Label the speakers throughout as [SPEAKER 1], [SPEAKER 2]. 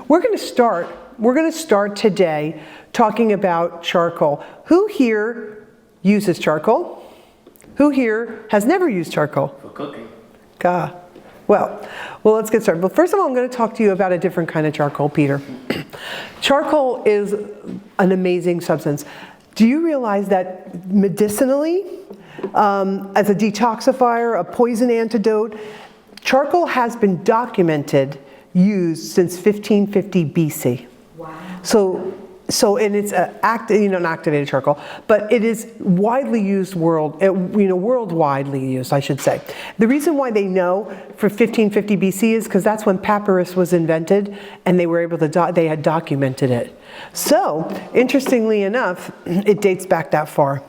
[SPEAKER 1] We're going to start today talking about charcoal. Who here uses charcoal? Who here has never used charcoal?
[SPEAKER 2] For cooking.
[SPEAKER 1] Well, let's get started. But first of all, I'm going to talk to you about a different kind of charcoal, Peter. Charcoal is an amazing substance. Do you realize that medicinally, as a detoxifier, a poison antidote, charcoal has been documented used since 1550 BC. Wow. And it's an activated charcoal, but it is widely used worldwidely used, I should say. The reason why they know for 1550 BC is because that's when papyrus was invented, and they were able to they had documented it. So, interestingly enough, it dates back that far.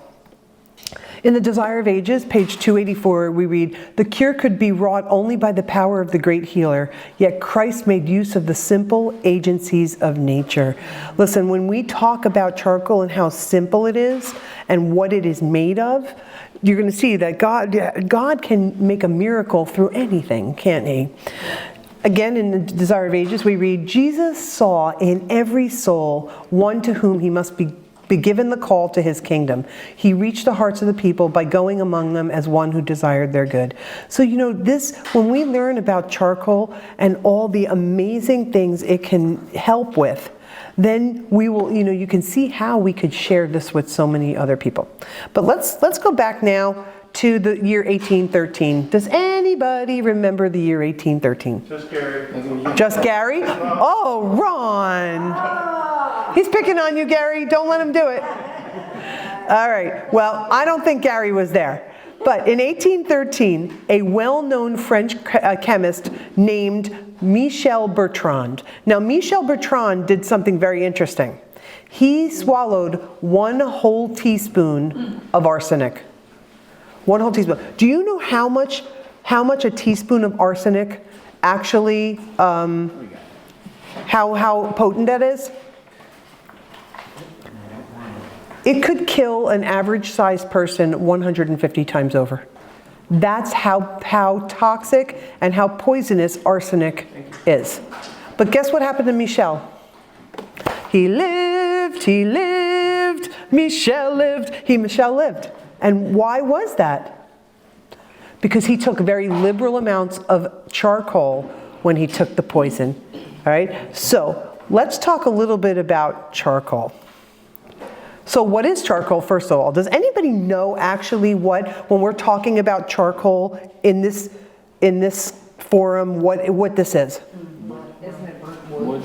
[SPEAKER 1] In The Desire of Ages, page 284, we read, "The cure could be wrought only by the power of the great healer, yet Christ made use of the simple agencies of nature." Listen, when we talk about charcoal and how simple it is and what it is made of, you're going to see that God can make a miracle through anything, can't he? Again, in The Desire of Ages, we read, "Jesus saw in every soul one to whom he must be given the call to his kingdom. He reached the hearts of the people by going among them as one who desired their good." So, when we learn about charcoal and all the amazing things it can help with, then we will, you can see how we could share this with so many other people. But let's go back now to the year 1813. Does anybody remember the year 1813?
[SPEAKER 2] Just Gary.
[SPEAKER 1] Just Gary? Oh, Ron. He's picking on you, Gary. Don't let him do it. All right. Well, I don't think Gary was there. But in 1813, a well-known French chemist named Michel Bertrand. Now, Michel Bertrand did something very interesting. He swallowed 1 whole teaspoon of arsenic. 1 whole teaspoon. Do you know how much a teaspoon of arsenic actually, how potent that is? It could kill an average-sized person 150 times over. That's how toxic and how poisonous arsenic is. But guess what happened to Michel? He lived, Michel lived. And why was that? Because he took very liberal amounts of charcoal when he took the poison. All right? So let's talk a little bit about charcoal. So what is charcoal, first of all? Does anybody know actually when we're talking about charcoal in this forum, what this is?
[SPEAKER 3] Isn't it burnt wood?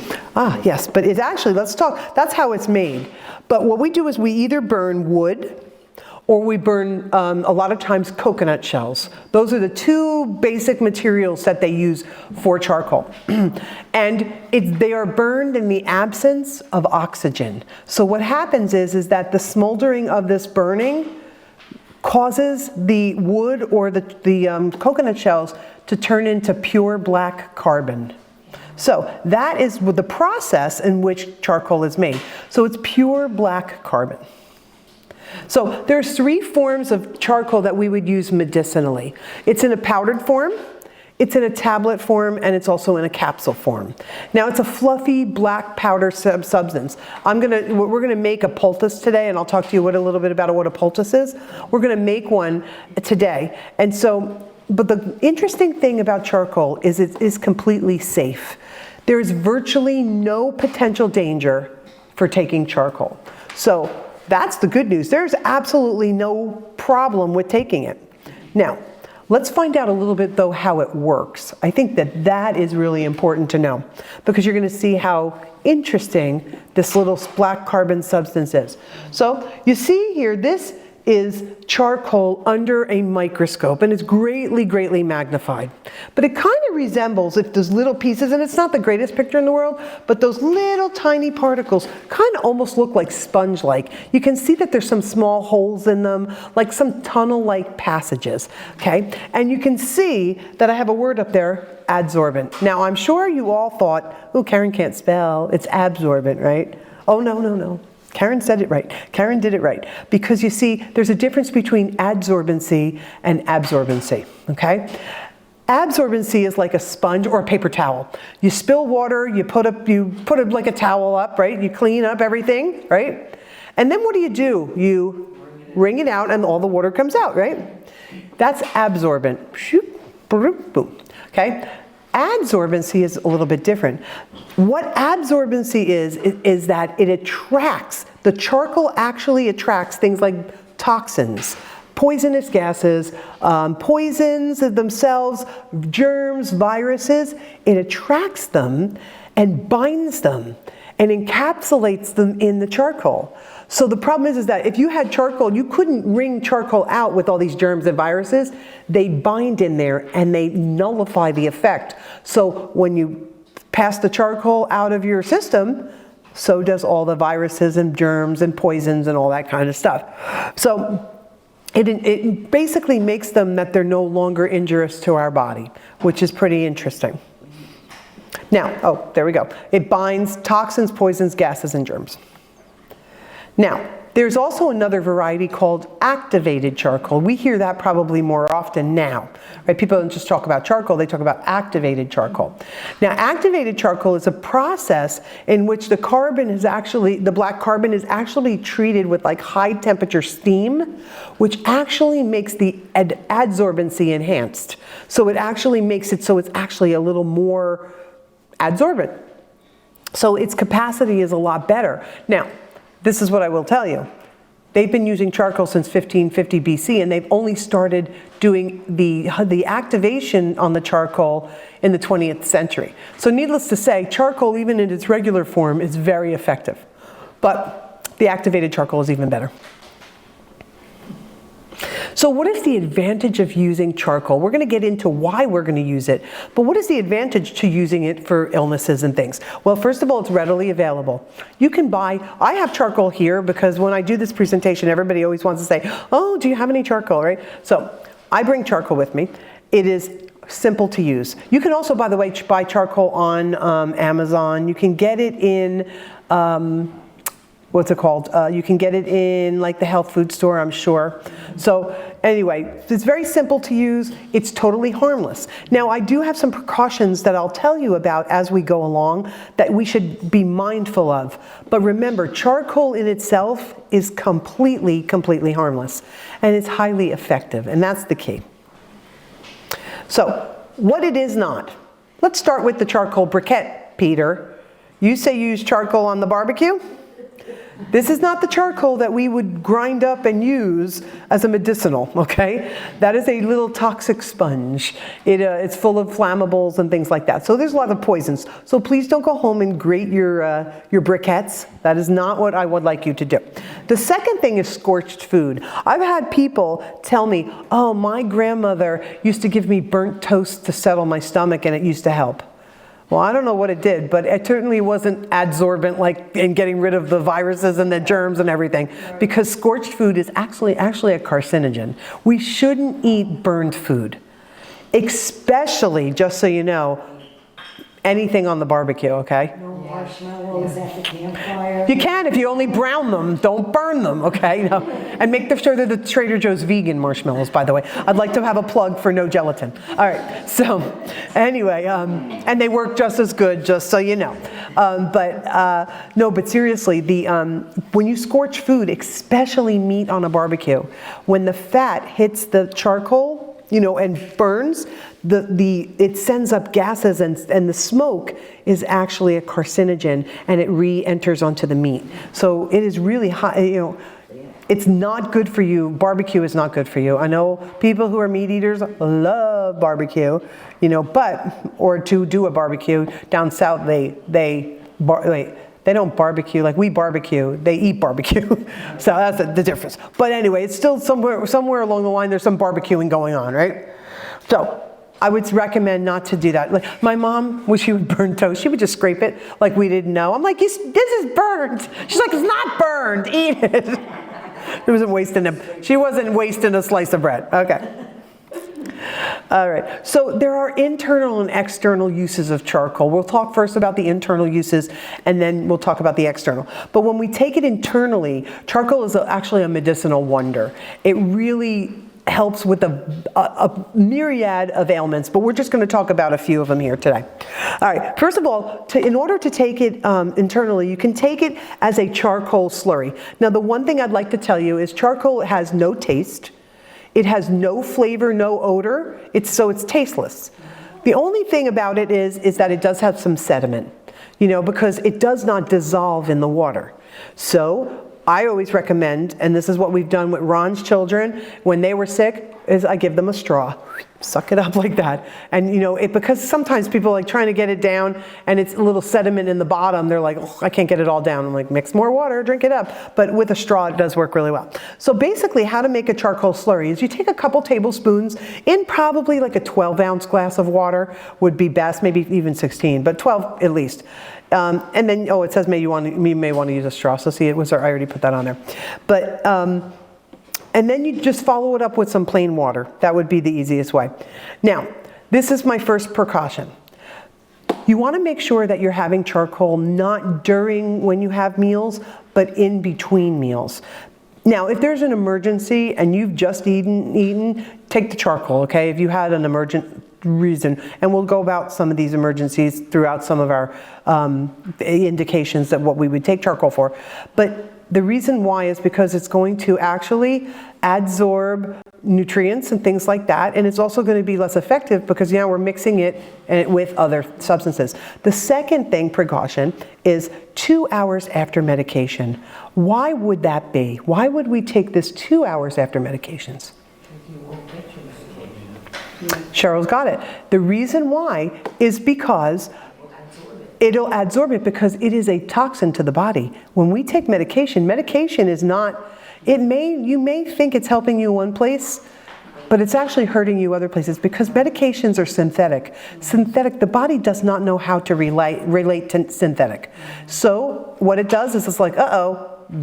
[SPEAKER 1] Yes, but it's actually, that's how it's made. But what we do is we either burn wood or we burn, a lot of times, coconut shells. Those are the 2 basic materials that they use for charcoal. And they are burned in the absence of oxygen. So what happens is that the smoldering of this burning causes the wood or the coconut shells to turn into pure black carbon. So that is the process in which charcoal is made. So it's pure black carbon. So there's 3 forms of charcoal that we would use medicinally. It's in a powdered form, it's in a tablet form, and it's also in a capsule form. Now it's a fluffy black powder substance. We're gonna make a poultice today, and I'll talk to you a little bit about what a poultice is. We're gonna make one today. And so, but the interesting thing about charcoal is it is completely safe. There is virtually no potential danger for taking charcoal. So that's the good news. There's absolutely no problem with taking it. Now, let's find out a little bit, though, how it works. I think that is really important to know, because you're going to see how interesting this little black carbon substance is. So you see here, this is charcoal under a microscope, and it's greatly, greatly magnified. But it kind of resembles, if those little pieces, and it's not the greatest picture in the world, but those little tiny particles kind of almost look like sponge-like. You can see that there's some small holes in them, like some tunnel-like passages, okay? And you can see that I have a word up there, adsorbent. Now, I'm sure you all thought, oh, Carin can't spell, it's absorbent, right? Oh, no. Carin said it right. Carin did it right. Because you see, there's a difference between adsorbency and absorbency, okay? Absorbency is like a sponge or a paper towel. You spill water, you put like a towel up, right? You clean up everything, right? And then what do? You wring it out and all the water comes out, right? That's absorbent. Shoop, boom, boom. Okay? Adsorbency is a little bit different. What adsorbency is that it attracts, the charcoal actually attracts things like toxins, poisonous gases, poisons themselves, germs, viruses. It attracts them and binds them and encapsulates them in the charcoal. So the problem is that if you had charcoal, you couldn't wring charcoal out with all these germs and viruses. They bind in there and they nullify the effect. So when you pass the charcoal out of your system, so does all the viruses and germs and poisons and all that kind of stuff. So it basically makes them that they're no longer injurious to our body, which is pretty interesting. Now, oh, there we go. It binds toxins, poisons, gases, and germs. Now, there's also another variety called activated charcoal. We hear that probably more often now, right? People don't just talk about charcoal, they talk about activated charcoal. Now, activated charcoal is a process in which the black carbon is actually treated with like high temperature steam, which actually makes the adsorbency enhanced. So it actually makes it so it's actually a little more adsorbent. So its capacity is a lot better. Now, this is what I will tell you. They've been using charcoal since 1550 BC, and they've only started doing the activation on the charcoal in the 20th century. So needless to say, charcoal, even in its regular form, is very effective. But the activated charcoal is even better. So what is the advantage of using charcoal? We're going to get into why we're going to use it, but what is the advantage to using it for illnesses and things? Well, first of all, it's readily available. You can buy, I have charcoal here because when I do this presentation, everybody always wants to say, oh, do you have any charcoal, right? So I bring charcoal with me. It is simple to use. You can also, by the way, buy charcoal on Amazon. You can get it in, what's it called? You can get it in like the health food store, I'm sure. So anyway, it's very simple to use. It's totally harmless. Now, I do have some precautions that I'll tell you about as we go along that we should be mindful of. But remember, charcoal in itself is completely harmless. And it's highly effective. And that's the key. So, what it is not. Let's start with the charcoal briquette, Peter. You say you use charcoal on the barbecue? This is not the charcoal that we would grind up and use as a medicinal, okay? That is a little toxic sponge. It's full of flammables and things like that. So there's a lot of poisons. So please don't go home and grate your briquettes. That is not what I would like you to do. The second thing is scorched food. I've had people tell me, oh, my grandmother used to give me burnt toast to settle my stomach and it used to help. Well, I don't know what it did, but it certainly wasn't adsorbent like in getting rid of the viruses and the germs and everything, because scorched food is actually a carcinogen. We shouldn't eat burned food, especially, just so you know, anything on the barbecue, okay?
[SPEAKER 3] No marshmallows at the campfire.
[SPEAKER 1] You can if you only brown them, don't burn them, okay? No. And make sure they're the Trader Joe's vegan marshmallows, by the way. I'd like to have a plug for no gelatin. All right, so anyway, and they work just as good, just so you know. But seriously, when you scorch food, especially meat on a barbecue, when the fat hits the charcoal, and burns, it sends up gases and the smoke is actually a carcinogen and it re-enters onto the meat. So it is really high, it's not good for you. Barbecue is not good for you. I know people who are meat eaters love barbecue, or to do a barbecue. Down south, they don't barbecue like we barbecue. They eat barbecue. So that's the difference. But anyway, it's still somewhere along the line, there's some barbecuing going on, right? So I would recommend not to do that. Like my mom, when she would burn toast, she would just scrape it like we didn't know. I'm like, this is burned. She's like, it's not burned. Eat it. She wasn't wasting a slice of bread. Okay. All right, so there are internal and external uses of charcoal. We'll talk first about the internal uses and then we'll talk about the external. But when we take it internally, charcoal is actually a medicinal wonder. It really helps with a myriad of ailments, but we're just going to talk about a few of them here today. All right, first of all, in order to take it internally, you can take it as a charcoal slurry. Now, the one thing I'd like to tell you is charcoal has no taste. It has no flavor, no odor, so it's tasteless. The only thing about it is that it does have some sediment, because it does not dissolve in the water. So I always recommend, and this is what we've done with Ron's children when they were sick, is I give them a straw. Suck it up like that. And because sometimes people are like trying to get it down and it's a little sediment in the bottom, they're like, oh, I can't get it all down. I'm like, mix more water, drink it up. But with a straw, it does work really well. So basically how to make a charcoal slurry is you take a couple tablespoons in probably like a 12-ounce glass of water would be best, maybe even 16, but 12 at least. And then, it says you may want to use a straw. So see, I already put that on there. But, and then you just follow it up with some plain water. That would be the easiest way. Now, this is my first precaution. You want to make sure that you're having charcoal not during when you have meals, but in between meals. Now, if there's an emergency and you've just eaten, take the charcoal, okay? If you had an emergent reason, and we'll go about some of these emergencies throughout some of our indications that what we would take charcoal for. But the reason why is because it's going to actually adsorb nutrients and things like that, and it's also going to be less effective because now we're mixing it with other substances. The second precaution is 2 hours after medication. Why would that be? Why would we take this 2 hours after medications? Cheryl's got it. The reason why is because it'll adsorb it because it is a toxin to the body. When we take medication is not, you may think it's helping you one place, but it's actually hurting you other places because medications are synthetic. The body does not know how to relate to synthetic. So what it does is it's like,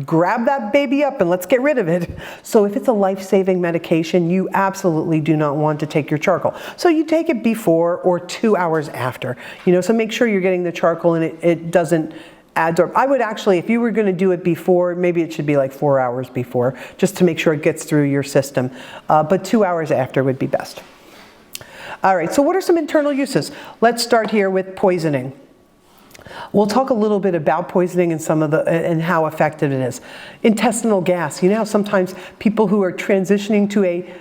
[SPEAKER 1] grab that baby up and let's get rid of it. So if it's a life-saving medication, you absolutely do not want to take your charcoal. So you take it before or 2 hours after. So make sure you're getting the charcoal and it doesn't adsorb. I would actually, if you were going to do it before, maybe it should be like 4 hours before, just to make sure it gets through your system. But 2 hours after would be best. All right, so what are some internal uses? Let's start here with poisoning. We'll talk a little bit about poisoning and and how effective it is. Intestinal gas. How sometimes people who are transitioning to a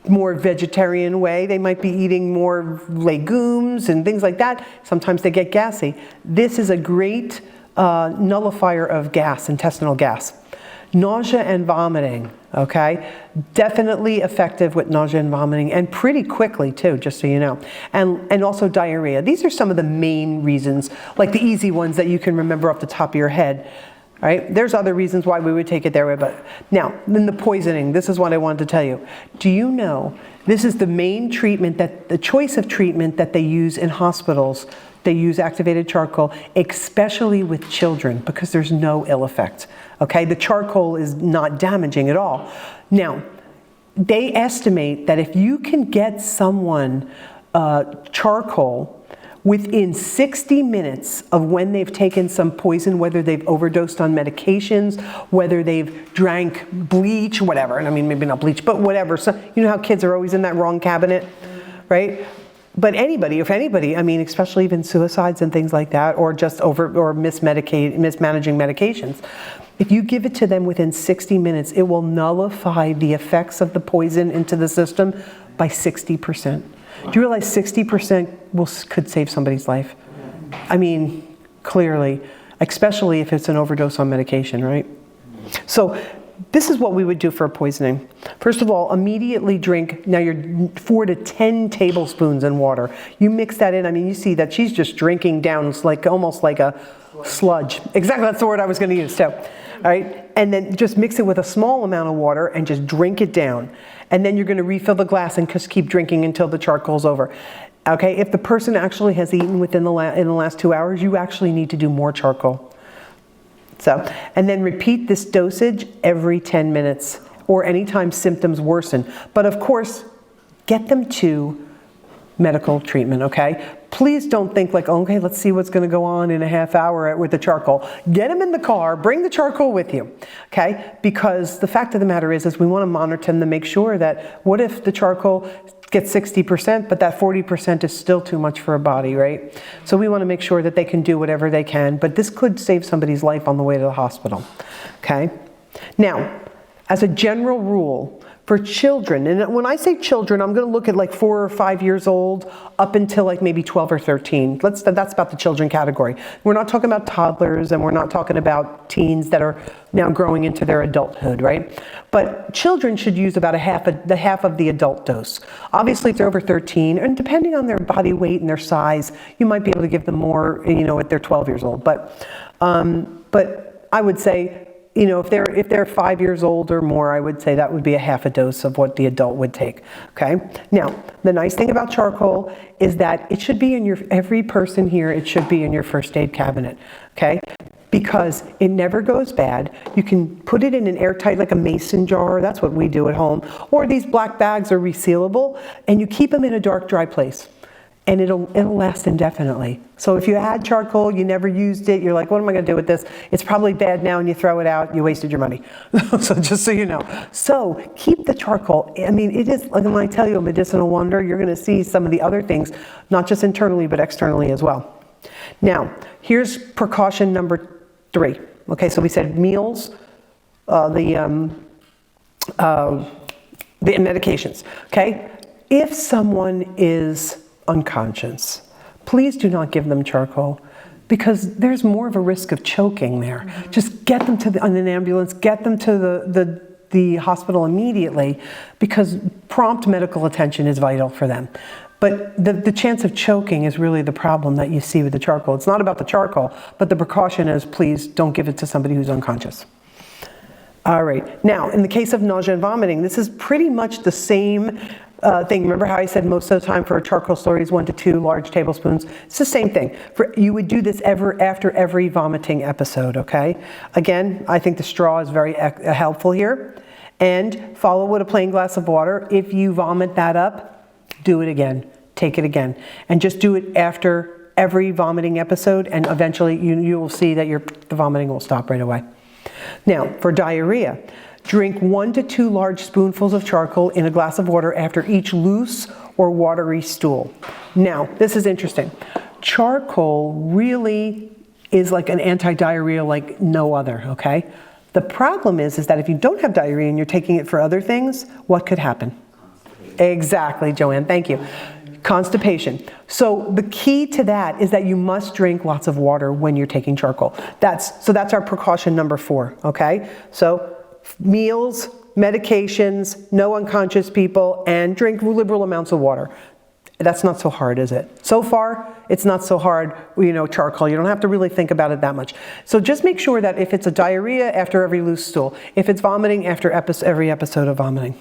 [SPEAKER 1] more vegetarian way, they might be eating more legumes and things like that. Sometimes they get gassy. This is a great nullifier of gas, intestinal gas. Nausea and vomiting, okay? Definitely effective with nausea and vomiting, and pretty quickly too, just so you know. And also diarrhea. These are some of the main reasons, like the easy ones that you can remember off the top of your head, right? There's other reasons why we would take it their way, but now, then the poisoning, this is what I wanted to tell you. Do you know, this is the main treatment, the choice of treatment that they use in hospitals. They use activated charcoal, especially with children, because there's no ill effect. Okay, the charcoal is not damaging at all. Now, they estimate that if you can get someone charcoal within 60 minutes of when they've taken some poison, whether they've overdosed on medications, whether they've drank bleach, whatever, and I mean, maybe not bleach, but whatever. So, how kids are always in that wrong cabinet, right? But if anybody, I mean, especially even suicides and things like that, or just mismanaging medications, if you give it to them within 60 minutes, it will nullify the effects of the poison into the system by 60%. Do you realize 60% could save somebody's life? I mean, clearly, especially if it's an overdose on medication, right? So this is what we would do for poisoning. First of all, immediately drink, now you're 4 to 10 tablespoons in water. You mix that in, I mean, you see that she's just drinking down, it's like almost like a sludge. Exactly, that's the word I was going to use too. All right, and then just mix it with a small amount of water and just drink it down. And then you're going to refill the glass and just keep drinking until the charcoal's over. Okay, if the person actually has eaten in the last 2 hours, you actually need to do more charcoal. So, and then repeat this dosage every 10 minutes or anytime symptoms worsen. But of course, get them to medical treatment, okay? Please don't think like, okay, let's see what's going to go on in a half hour with the charcoal. Get them in the car, bring the charcoal with you, okay? Because the fact of the matter is we want to monitor them to make sure that what if the charcoal gets 60%, but that 40% is still too much for a body, right? So we want to make sure that they can do whatever they can, but this could save somebody's life on the way to the hospital, okay? Now, as a general rule, for children, and when I say children, I'm going to look at like 4 or 5 years old up until like maybe 12 or 13. That's about the children category. We're not talking about toddlers, and we're not talking about teens that are now growing into their adulthood, right? But children should use about the half of the adult dose. Obviously, if they're over 13, and depending on their body weight and their size, you might be able to give them more, at they're 12 years old. But I would say, if they're 5 years old or more, I would say that would be a half a dose of what the adult would take, okay? Now, the nice thing about charcoal is that it should be in every person here, it should be in your first aid cabinet, okay? Because it never goes bad. You can put it in an airtight, like a mason jar, that's what we do at home, or these black bags are resealable, and you keep them in a dark, dry place. And it'll last indefinitely. So if you had charcoal, you never used it, you're like, what am I going to do with this? It's probably bad now, and you throw it out, you wasted your money. So just so you know. So keep the charcoal. I mean, it is, like when I tell you a medicinal wonder, you're going to see some of the other things, not just internally, but externally as well. Now, here's precaution number 3. Okay, so we said meals, the medications. Okay, if someone is unconscious, please do not give them charcoal, because there's more of a risk of choking there. Mm-hmm. Just get them on an ambulance, get them to the hospital immediately, because prompt medical attention is vital for them. But the chance of choking is really the problem that you see with the charcoal. It's not about the charcoal, but the precaution is, please don't give it to somebody who's unconscious. All right, now in the case of nausea and vomiting, this is pretty much the same thing. Remember how I said most of the time for a charcoal story is 1 to 2 large tablespoons? It's the same thing. You would do this after every vomiting episode, okay? Again, I think the straw is very helpful here. And follow with a plain glass of water. If you vomit that up, do it again. Take it again. And just do it after every vomiting episode, and eventually you will see that the vomiting will stop right away. Now, for diarrhea, drink 1 to 2 large spoonfuls of charcoal in a glass of water after each loose or watery stool. Now, this is interesting. Charcoal really is like an anti-diarrhea like no other, okay? The problem is that if you don't have diarrhea and you're taking it for other things, what could happen? Exactly, Joanne, thank you. Constipation. So the key to that is that you must drink lots of water when you're taking charcoal. That's our precaution number 4, okay? So meals, medications, no unconscious people, and drink liberal amounts of water. That's not so hard, is it? So far, it's not so hard, charcoal. You don't have to really think about it that much. So just make sure that if it's a diarrhea, after every loose stool. If it's vomiting, after every episode of vomiting.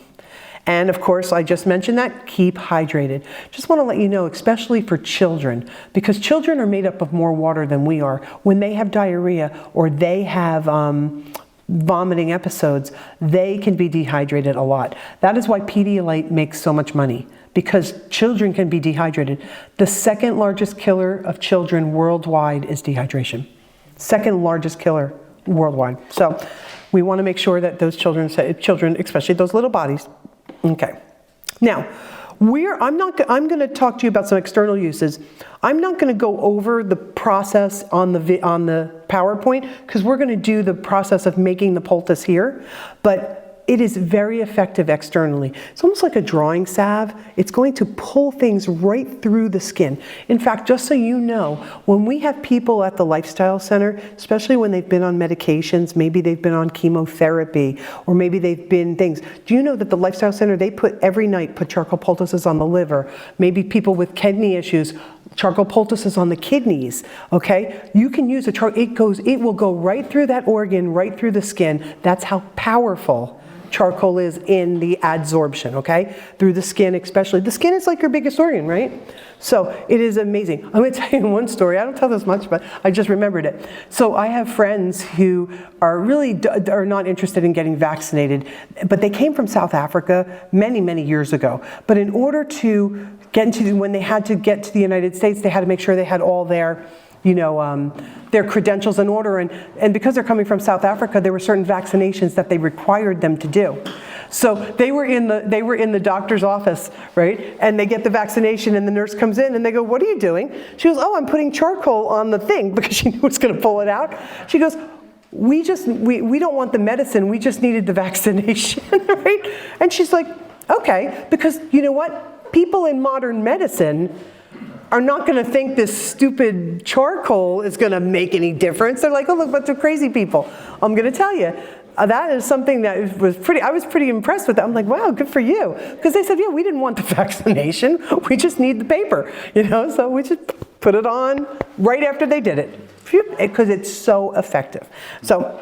[SPEAKER 1] And of course, I just mentioned that, keep hydrated. Just want to let you know, especially for children, because children are made up of more water than we are. When they have diarrhea or they have vomiting episodes, they can be dehydrated a lot. That is why Pedialyte makes so much money, because children can be dehydrated. The second largest killer of children worldwide is dehydration. Second largest killer worldwide. So we want to make sure that those children, especially those little bodies. Okay. Now, I'm going to talk to you about some external uses. I'm not going to go over the process on the PowerPoint, because we're going to do the process of making the poultice here, but it is very effective externally. It's almost like a drawing salve. It's going to pull things right through the skin. In fact, just so you know, when we have people at the Lifestyle Center, especially when they've been on medications, maybe they've been on chemotherapy, or maybe they've been things. Do you know that the Lifestyle Center, they every night put charcoal poultices on the liver? Maybe people with kidney issues, charcoal poultices on the kidneys, okay? You can use it will go right through that organ, right through the skin. That's how powerful charcoal is in the adsorption, okay? Through the skin especially. The skin is like your biggest organ, right? So it is amazing. I'm going to tell you one story. I don't tell this much, but I just remembered it. So I have friends who are not interested in getting vaccinated, but they came from South Africa many, many years ago. But in order to when they had to get to the United States, they had to make sure they had all their, their credentials in order. And because they're coming from South Africa, there were certain vaccinations that they required them to do. So they were in the doctor's office, right? And they get the vaccination, and the nurse comes in, and they go, "What are you doing?" She goes, "Oh, I'm putting charcoal on the thing," because she knew it was going to pull it out. She goes, we don't want the medicine, we just needed the vaccination," right? And she's like, "Okay," because you know what? People in modern medicine are not going to think this stupid charcoal is going to make any difference. They're like, "Oh, look, but they're crazy people." I'm going to tell you, that is something that I was pretty impressed with that. I'm like, wow, good for you. Because they said, yeah, we didn't want the vaccination. We just need the paper, so we just put it on right after they did it. Because it's so effective. So,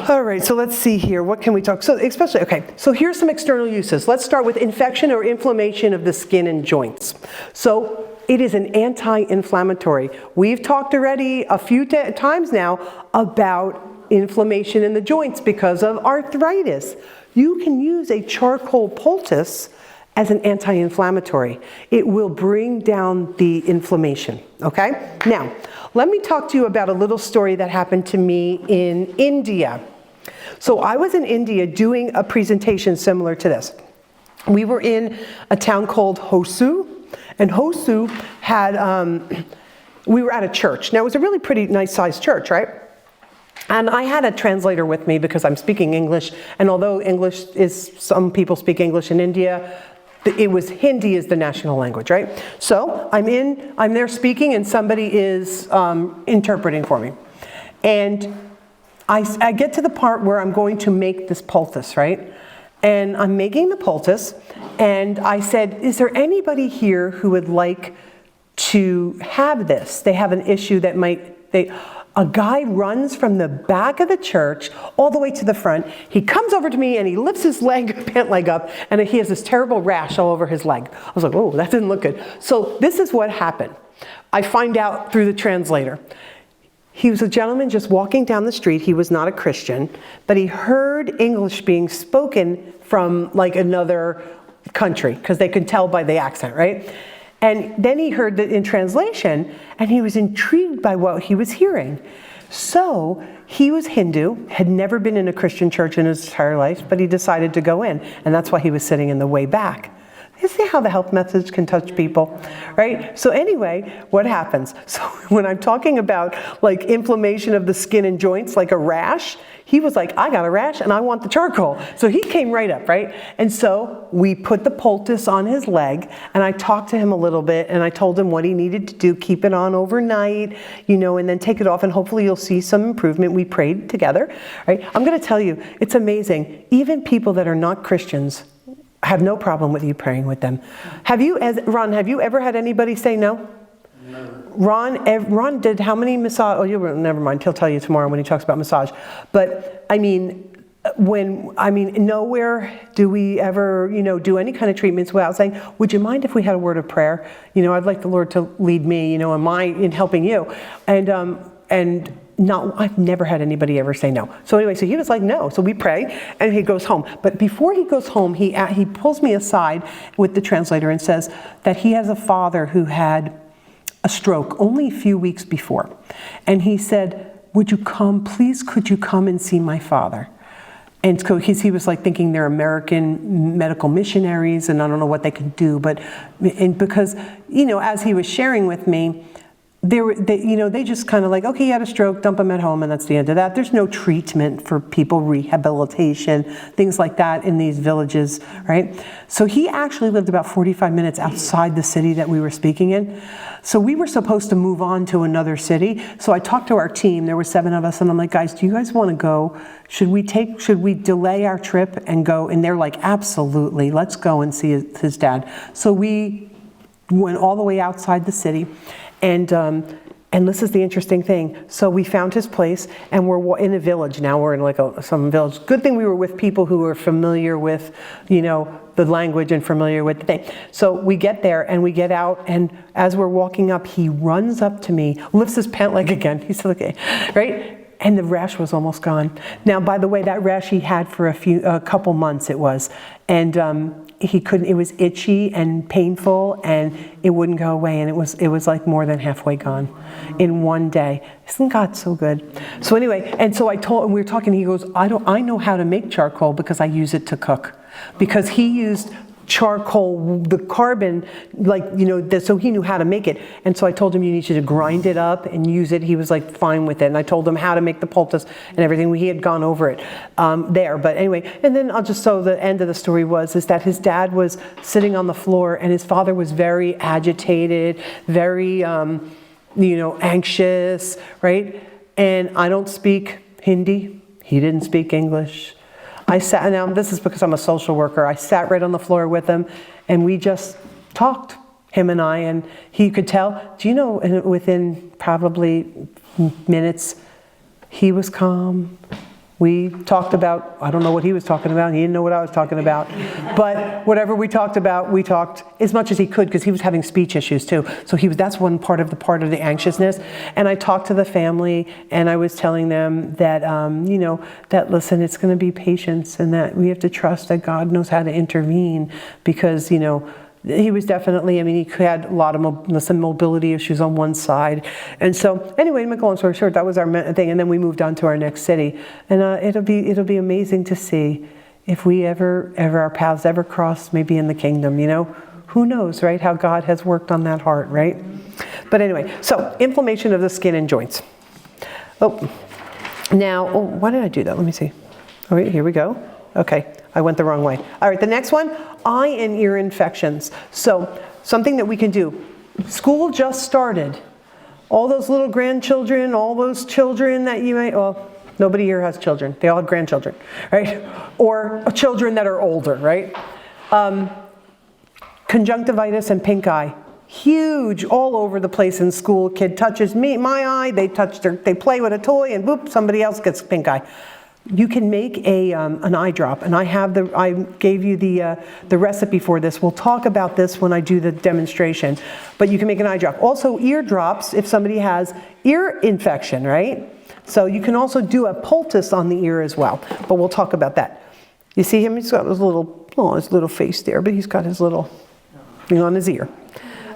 [SPEAKER 1] all right, so let's see here. What can we talk? So here's some external uses. Let's start with infection or inflammation of the skin and joints. So it is an anti-inflammatory. We've talked already a few times now about inflammation in the joints because of arthritis. You can use a charcoal poultice as an anti-inflammatory. It will bring down the inflammation, okay? Now, let me talk to you about a little story that happened to me in India. So I was in India doing a presentation similar to this. We were in a town called Hosu, and Hosu had, we were at a church. Now, it was a really pretty nice sized church, right? And I had a translator with me because I'm speaking English, and although some people speak English in India, Hindi is the national language, right? So I'm there speaking, and somebody is interpreting for me. And I get to the part where I'm going to make this poultice, right? And I'm making the poultice, and I said, "Is there anybody here who would like to have this?" They have an issue that a guy runs from the back of the church all the way to the front. He comes over to me and he lifts his pant leg up, and he has this terrible rash all over his leg. I was like, "Oh, that didn't look good." So this is what happened. I find out through the translator. He was a gentleman just walking down the street. He was not a Christian, but he heard English being spoken from like another country because they could tell by the accent, right? And then he heard that in translation, and he was intrigued by what he was hearing. So he was Hindu, had never been in a Christian church in his entire life, but he decided to go in, and that's why he was sitting in the way back. You see how the health message can touch people, right? So anyway, what happens? So when I'm talking about like inflammation of the skin and joints, like a rash, he was like, "I got a rash and I want the charcoal." So he came right up, right? And so we put the poultice on his leg, and I talked to him a little bit, and I told him what he needed to do, keep it on overnight, and then take it off, and hopefully you'll see some improvement. We prayed together, right? I'm going to tell you, it's amazing. Even people that are not Christians have no problem with you praying with them. Ron, have you ever had anybody say no? No. Ron did how many massage? Oh, never mind. He'll tell you tomorrow when he talks about massage. But nowhere do we ever, do any kind of treatments without saying, "Would you mind if we had a word of prayer? I'd like the Lord to lead me, in helping you." I've never had anybody ever say no. So anyway, so he was like, "No." So we pray, and he goes home. But before he goes home, he pulls me aside with the translator and says that he has a father who had a stroke only a few weeks before. And he said, "Would you could you come and see my father?" And so he was like thinking they're American medical missionaries, and I don't know what they could do. Because, as he was sharing with me, they just kind of like, "Okay, he had a stroke, dump him at home, and that's the end of that." There's no treatment for people, rehabilitation, things like that in these villages, right? So he actually lived about 45 minutes outside the city that we were speaking in. So we were supposed to move on to another city. So I talked to our team. There were 7 of us, and I'm like, "Guys, do you guys want to go? Should we delay our trip and go?" And they're like, "Absolutely, let's go and see his dad." So we went all the way outside the city. And this is the interesting thing. So we found his place, and we're in a village now. We're in like some village. Good thing we were with people who were familiar with, the language and familiar with the thing. So we get there, and we get out, and as we're walking up, he runs up to me, lifts his pant leg again. He's like, "Okay," right? And the rash was almost gone. Now, by the way, that rash he had for a couple months it was. And he couldn't, it was itchy and painful, and it wouldn't go away, and it was like more than halfway gone in one day. Isn't God so good? So anyway, and so and we were talking, he goes, I know how to make charcoal because I use it to cook. Because he used charcoal, the carbon, so he knew how to make it. And so I told him, you need to grind it up and use it. He was like fine with it. And I told him how to make the poultice and everything. He had gone over it there. But anyway, and then the end of the story is that his dad was sitting on the floor, and his father was very agitated, very, anxious, right? And I don't speak Hindi. He didn't speak English. Now this is because I'm a social worker. I sat right on the floor with him, and we just talked, him and I, and he could tell. Do you know, within probably minutes, he was calm. We talked about, I don't know what he was talking about. He didn't know what I was talking about. But whatever we talked about, we talked as much as he could, because he was having speech issues too. So that's one part of the anxiousness. And I talked to the family, and I was telling them that, that listen, it's going to be patience, and that we have to trust that God knows how to intervene, because, he was definitely, he had a lot of some mobility issues on one side. And so anyway, to make a long story short, that was our thing. And then we moved on to our next city. And it'll be amazing to see if we our paths ever cross, maybe in the kingdom, who knows, right? How God has worked on that heart, right? But anyway, so inflammation of the skin and joints. Why did I do that? Let me see. All right, here we go. Okay, I went the wrong way. All right, the next one, eye and ear infections. So something that we can do. School just started. All those little grandchildren, all those children that nobody here has children. They all have grandchildren, right? Or children that are older, right? Conjunctivitis and pink eye. Huge, all over the place in school. Kid touches my eye, they play with a toy, and boop, somebody else gets pink eye. You can make an eye drop, and I gave you the recipe for this. We'll talk about this when I do the demonstration, but you can make an eye drop. Also, ear drops if somebody has ear infection, right? So you can also do a poultice on the ear as well, but we'll talk about that. You see him? He's got his little face there, but he's got his little thing on his ear.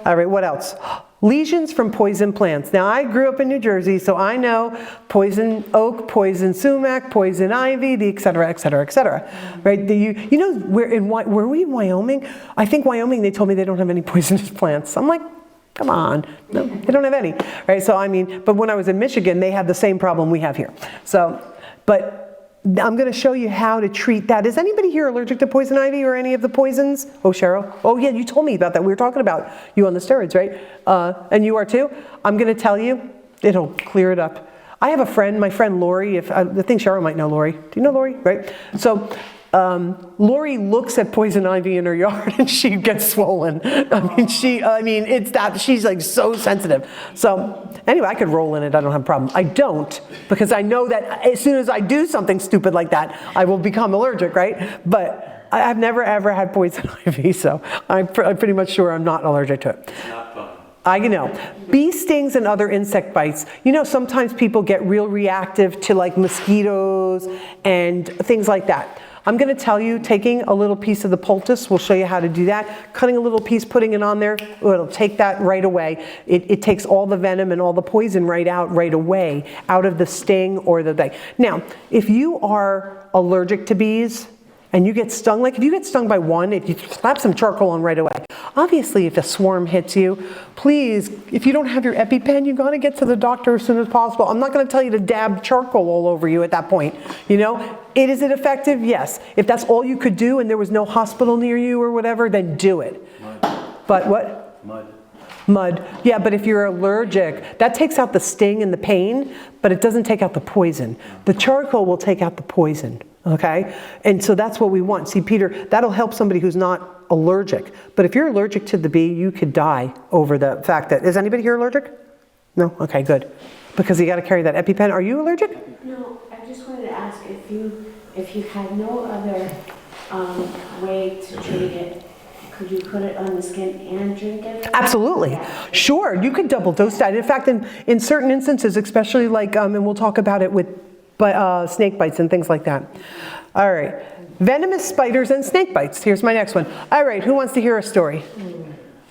[SPEAKER 1] All right, what else? Lesions from poison plants. Now, I grew up in New Jersey, so I know poison oak, poison sumac, poison ivy, et cetera, et cetera, et cetera. Right? Were we in Wyoming? I think Wyoming, they told me they don't have any poisonous plants. I'm like, come on. No, they don't have any. Right? So, but when I was in Michigan, they had the same problem we have here. But I'm going to show you how to treat that. Is anybody here allergic to poison ivy or any of the poisons? Oh, Cheryl? Oh, yeah, you told me about that. We were talking about you on the steroids, right? And you are too? I'm going to tell you, it'll clear it up. I have a friend, my friend Lori. I think Cheryl might know Lori. Do you know Lori? Right? So Lori looks at poison ivy in her yard and she gets swollen. She's like so sensitive. So anyway, I could roll in it. I don't have a problem. I don't, because I know that as soon as I do something stupid like that, I will become allergic, right? But I've never ever had poison ivy, so I'm pretty much sure I'm not allergic to it.
[SPEAKER 2] It's not fun.
[SPEAKER 1] I know. Bee stings and other insect bites. Sometimes people get real reactive to like mosquitoes and things like that. I'm going to tell you, taking a little piece of the poultice, we'll show you how to do that. Cutting a little piece, putting it on there, it'll take that right away. It takes all the venom and all the poison right away, out of the sting or the bite. Now, if you are allergic to bees, and you get stung, like if you get stung by one, if you slap some charcoal on right away. Obviously, if a swarm hits you, please, if you don't have your EpiPen, you've got to get to the doctor as soon as possible. I'm not going to tell you to dab charcoal all over you at that point. Is it effective? Yes. If that's all you could do and there was no hospital near you or whatever, then do it.
[SPEAKER 2] Mud.
[SPEAKER 1] But what? Mud. Yeah, but if you're allergic, that takes out the sting and the pain, but it doesn't take out the poison. The charcoal will take out the poison. Okay? And so that's what we want. See, Peter, that'll help somebody who's not allergic. But if you're allergic to the bee, you could die over the fact that, is anybody here allergic? No? Okay, good. Because you got to carry that EpiPen. Are you allergic?
[SPEAKER 4] No, I just wanted to ask if you had no other way to treat it, could you put it on the skin and drink it?
[SPEAKER 1] Absolutely. Sure, you could double dose that. In fact, in certain instances, especially like, and we'll talk about it with snake bites and things like that. All right. Venomous spiders and snake bites. Here's my next one. All right, who wants to hear a story?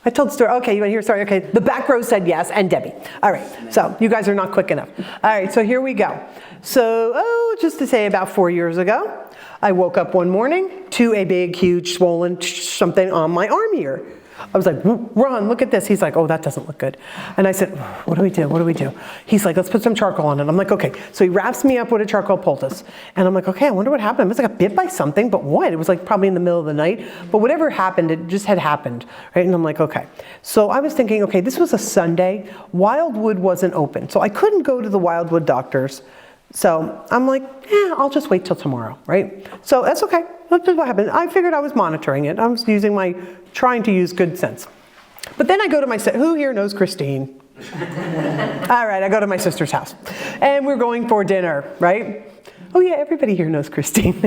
[SPEAKER 1] I told the story. Okay, you want to hear a story? Okay, the back row said yes, and Debbie. All right, so you guys are not quick enough. All right, so here we go. So, just to say about 4 years ago, I woke up one morning to a big, huge, swollen something on my arm here. I was like, Ron, look at this. He's like, oh, that doesn't look good. And I said, what do we do? What do we do? He's like, let's put some charcoal on it. I'm like, okay. So he wraps me up with a charcoal poultice. And I'm like, okay, I wonder what happened. I must have got bit by something, but what? It was like probably in the middle of the night. But whatever happened, it just had happened, right? And I'm like, okay. So I was thinking, okay, this was a Sunday. Wildwood wasn't open. So I couldn't go to the Wildwood doctors. So I'm like, I'll just wait till tomorrow, right? So that's okay. That's what happened. I figured I was monitoring it. I was trying to use good sense. But then I go to who here knows Christine? All right, I go to my sister's house. And we're going for dinner, right? Oh yeah, everybody here knows Christine.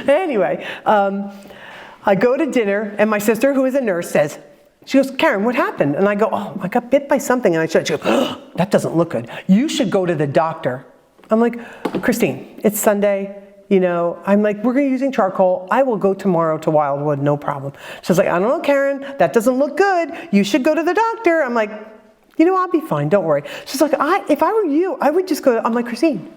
[SPEAKER 1] Anyway, I go to dinner, and my sister, who is a nurse, says, she goes, Carin, what happened? And I go, oh, I got bit by something. And she goes, oh, that doesn't look good. You should go to the doctor. I'm like, Christine, it's Sunday. I'm like, we're using charcoal. I will go tomorrow to Wildwood, no problem. She's like, I don't know, Carin, that doesn't look good. You should go to the doctor. I'm like, I'll be fine, don't worry. She's like, if I were you, I would just go. I'm like, Christine,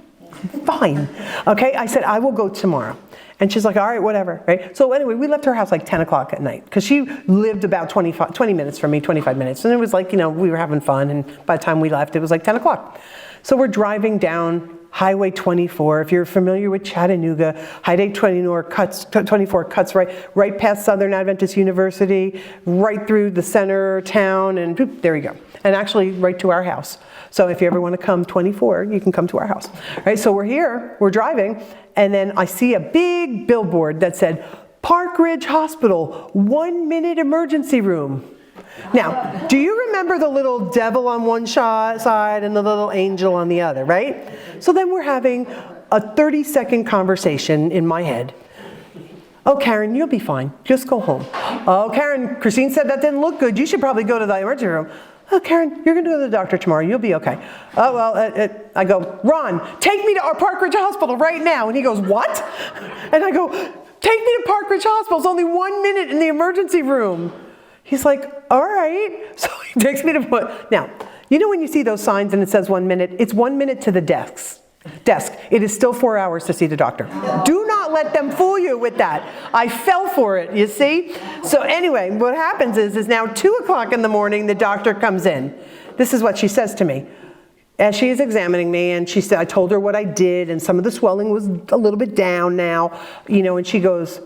[SPEAKER 1] fine. Okay, I said, I will go tomorrow. And she's like, all right, whatever, right? So anyway, we left her house like 10 o'clock at night because she lived about 20 minutes from me, 25 minutes. And it was like, we were having fun. And by the time we left, it was like 10 o'clock. So we're driving down Highway 24. If you're familiar with Chattanooga, Highway 24 cuts right past Southern Adventist University, right through the center town, and boop, there you go. And actually right to our house. So if you ever want to come 24, you can come to our house. Right? So we're here, we're driving, and then I see a big billboard that said, Park Ridge Hospital, 1-minute emergency room. Now, do you remember the little devil on one side and the little angel on the other, right? So then we're having a 30-second conversation in my head. Oh, Carin, you'll be fine. Just go home. Oh, Carin, Christine said that didn't look good. You should probably go to the emergency room. Oh, Carin, you're going to go to the doctor tomorrow. You'll be okay. Oh, well, I go, Ron, take me to our Park Ridge Hospital right now. And he goes, what? And I go, take me to Park Ridge Hospital. It's only 1 minute in the emergency room. He's like, all right. So he takes me to now, when you see those signs and it says 1 minute, it's 1 minute to the desk. It is still 4 hours to see the doctor. Do not let them fool you with that. I fell for it, you see? So anyway, what happens is now 2 o'clock in the morning, the doctor comes in. This is what she says to me. As she is examining me, and she said, I told her what I did, and some of the swelling was a little bit down now, and she goes,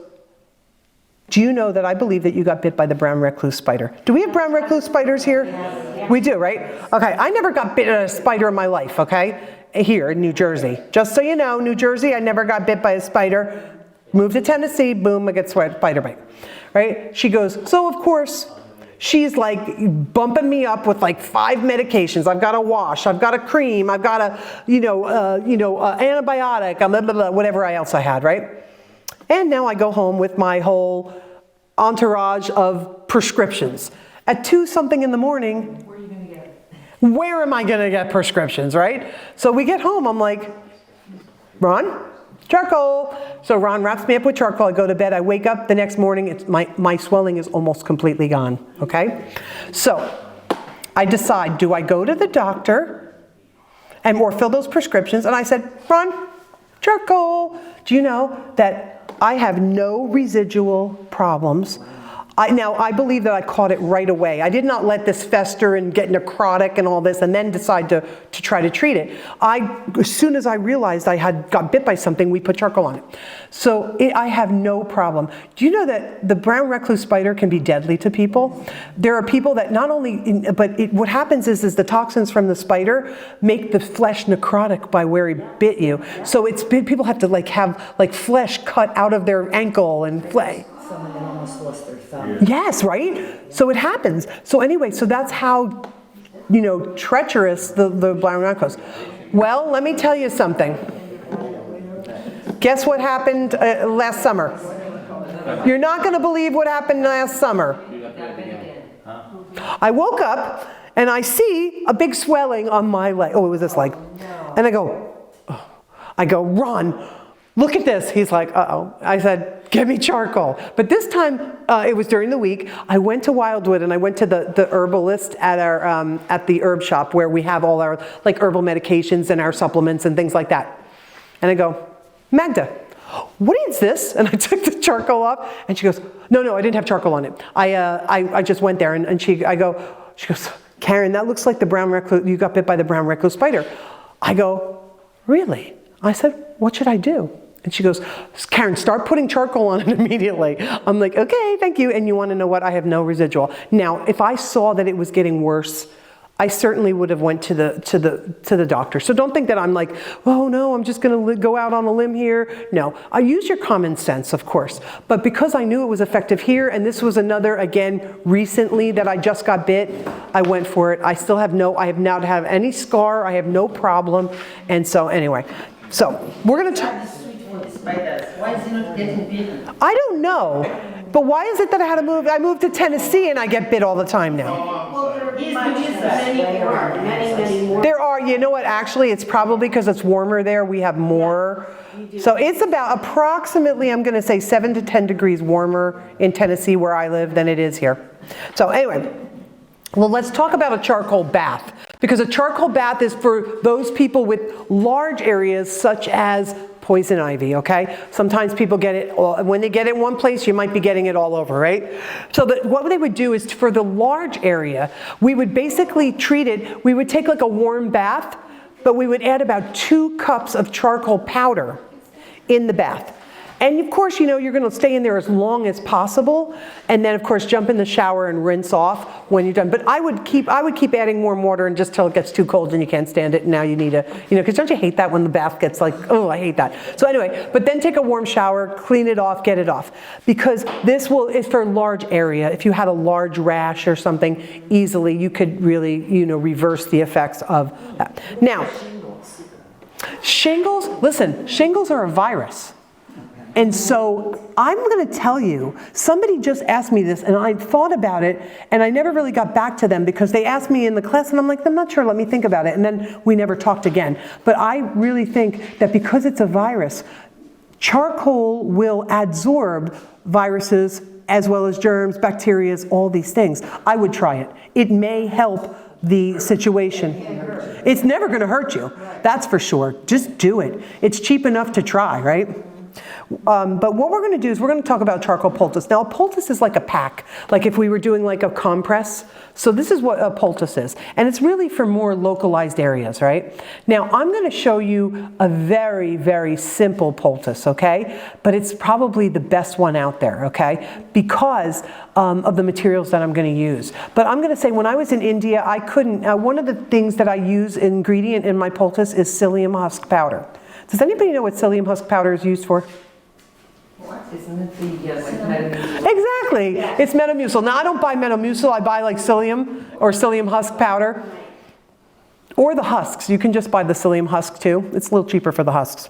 [SPEAKER 1] do you know that I believe that you got bit by the brown recluse spider? Do we have brown recluse spiders here? Yes. We do, right? Okay, I never got bit by a spider in my life, okay? Here in New Jersey. Just so you know, New Jersey, I never got bit by a spider. Moved to Tennessee, boom, I get spider bite, right? She goes, so of course, she's like bumping me up with like 5 medications. I've got a wash, I've got a cream, I've got a, antibiotic, blah, blah, blah, whatever else I had, right? And now I go home with my whole entourage of prescriptions. At 2-something in the morning, where are you going to get it? Where am I going to get prescriptions, right? So we get home, I'm like, Ron, charcoal. So Ron wraps me up with charcoal. I go to bed. I wake up the next morning. My swelling is almost completely gone, okay? So I decide, do I go to the doctor or fill those prescriptions? And I said, Ron, charcoal. Do you know that I have no residual problems? I believe that I caught it right away. I did not let this fester and get necrotic and all this and then decide to try to treat it. As soon as I realized I had got bit by something, we put charcoal on it. So I have no problem. Do you know that the brown recluse spider can be deadly to people? There are people that not only, what happens is the toxins from the spider make the flesh necrotic by where he bit you. So people have to have flesh cut out of their ankle and flesh.
[SPEAKER 3] Some of them almost lost their thumb.
[SPEAKER 1] Yes, right? So it happens. So anyway, so that's how, treacherous the brown recluse. Well, let me tell you something. Guess what happened last summer? You're not going to believe what happened last summer. I woke up and I see a big swelling on my leg. Oh, it was this leg. And I go, Ron, look at this. He's like, uh-oh. I said, give me charcoal. But this time, it was during the week, I went to Wildwood and I went to the herbalist at our at the herb shop where we have all our like herbal medications and our supplements and things like that. And I go, Magda, what is this? And I took the charcoal off and she goes, no, I didn't have charcoal on it. I just went there and she goes, Carin, that looks like the brown recluse, you got bit by the brown recluse spider. I go, really? I said, what should I do? And she goes, Carin, start putting charcoal on it immediately. I'm like, okay, thank you. And you want to know what? I have no residual. Now, if I saw that it was getting worse, I certainly would have went to the doctor. So don't think that I'm like, oh no, I'm just going to go out on a limb here. No, I use your common sense, of course. But because I knew it was effective here, and this was another, again, recently that I just got bit, I went for it. I have not had any scar. I have no problem. And so anyway, so we're going to talk.
[SPEAKER 3] Why is he not getting bitten?
[SPEAKER 1] I don't know. But why is it that I had to move? I moved to Tennessee and I get bit all the time now.
[SPEAKER 3] Well, there are
[SPEAKER 4] Many more.
[SPEAKER 1] There are, you know what, actually, it's probably because it's warmer there, we have more. So it's about approximately, I'm going to say 7 to 10 degrees warmer in Tennessee where I live than it is here. So anyway, well, let's talk about a charcoal bath. Because a charcoal bath is for those people with large areas such as poison ivy, okay? Sometimes people get it, when they get it in one place, you might be getting it all over, right? So what they would do is for the large area, we would basically treat it, we would take like a warm bath, but we would add about 2 cups of charcoal powder in the bath. And of course, you know, you're going to stay in there as long as possible, and then of course jump in the shower and rinse off when you're done. But I would keep adding warm water and just till it gets too cold and you can't stand it. And now you need because don't you hate that when the bath gets like, oh, I hate that. So anyway, but then take a warm shower, clean it off, get it off, because this is for a large area. If you had a large rash or something, easily you could really, reverse the effects of that. Now, shingles. Listen, shingles are a virus. And so I'm going to tell you, somebody just asked me this and I thought about it and I never really got back to them because they asked me in the class and I'm like, I'm not sure, let me think about it. And then we never talked again. But I really think that because it's a virus, charcoal will adsorb viruses as well as germs, bacteria, all these things. I would try it. It may help the situation. It's never going to hurt you. That's for sure. Just do it. It's cheap enough to try, right? But what we're going to do is we're going to talk about charcoal poultice. Now, a poultice is like a pack, like if we were doing like a compress. So this is what a poultice is. And it's really for more localized areas, right? Now, I'm going to show you a very, very simple poultice, okay? But it's probably the best one out there, okay? Because of the materials that I'm going to use. But I'm going to say when I was in India, I couldn't, one of the things that I use ingredient in my poultice is psyllium husk powder. Does anybody know what psyllium husk powder is used for?
[SPEAKER 3] What? Isn't it the like Metamucil?
[SPEAKER 1] Exactly. It's Metamucil. Now, I don't buy Metamucil. I buy like psyllium or psyllium husk powder. Or the husks. You can just buy the psyllium husk too. It's a little cheaper for the husks.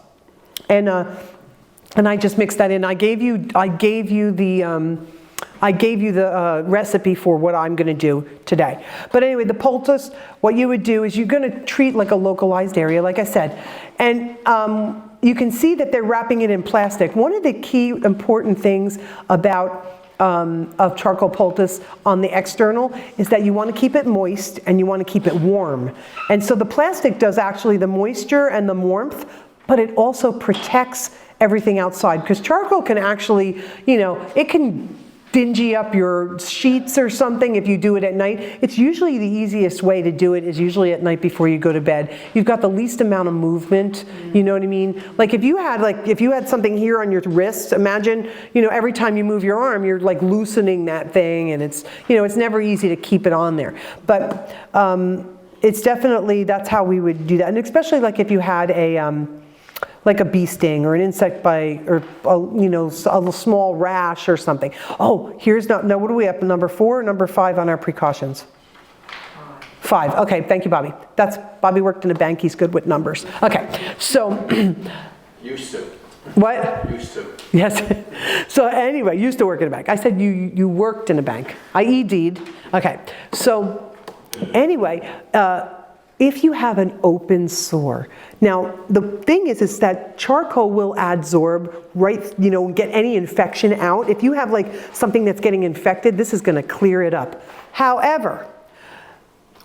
[SPEAKER 1] And I just mixed that in. I gave you the recipe for what I'm going to do today. But anyway, the poultice, what you would do is you're going to treat like a localized area, like I said. And you can see that they're wrapping it in plastic. One of the key important things about of charcoal poultice on the external is that you want to keep it moist and you want to keep it warm. And so the plastic does actually the moisture and the warmth, but it also protects everything outside. Because charcoal can actually, it can dingy up your sheets or something if you do it at night. It's usually the easiest way to do it is usually at night before you go to bed. You've got the least amount of movement, you know what I mean? Like if you had something here on your wrist, imagine, every time you move your arm, you're like loosening that thing and it's, it's never easy to keep it on there. But it's definitely, that's how we would do that. And especially like if you had like a bee sting or an insect bite or a small rash or something. Oh, here's now what are we up? Number 4 or number 5 on our precautions? 5. Okay, thank you, Bobby. Bobby worked in a bank. He's good with numbers. Okay, so.
[SPEAKER 2] Used to.
[SPEAKER 1] What?
[SPEAKER 2] Used to.
[SPEAKER 1] Yes. So anyway, used to work in a bank. I said you worked in a bank. I ED'd. Okay, so anyway, if you have an open sore. Now, the thing is that charcoal will adsorb, right, get any infection out. If you have like something that's getting infected, this is going to clear it up. However,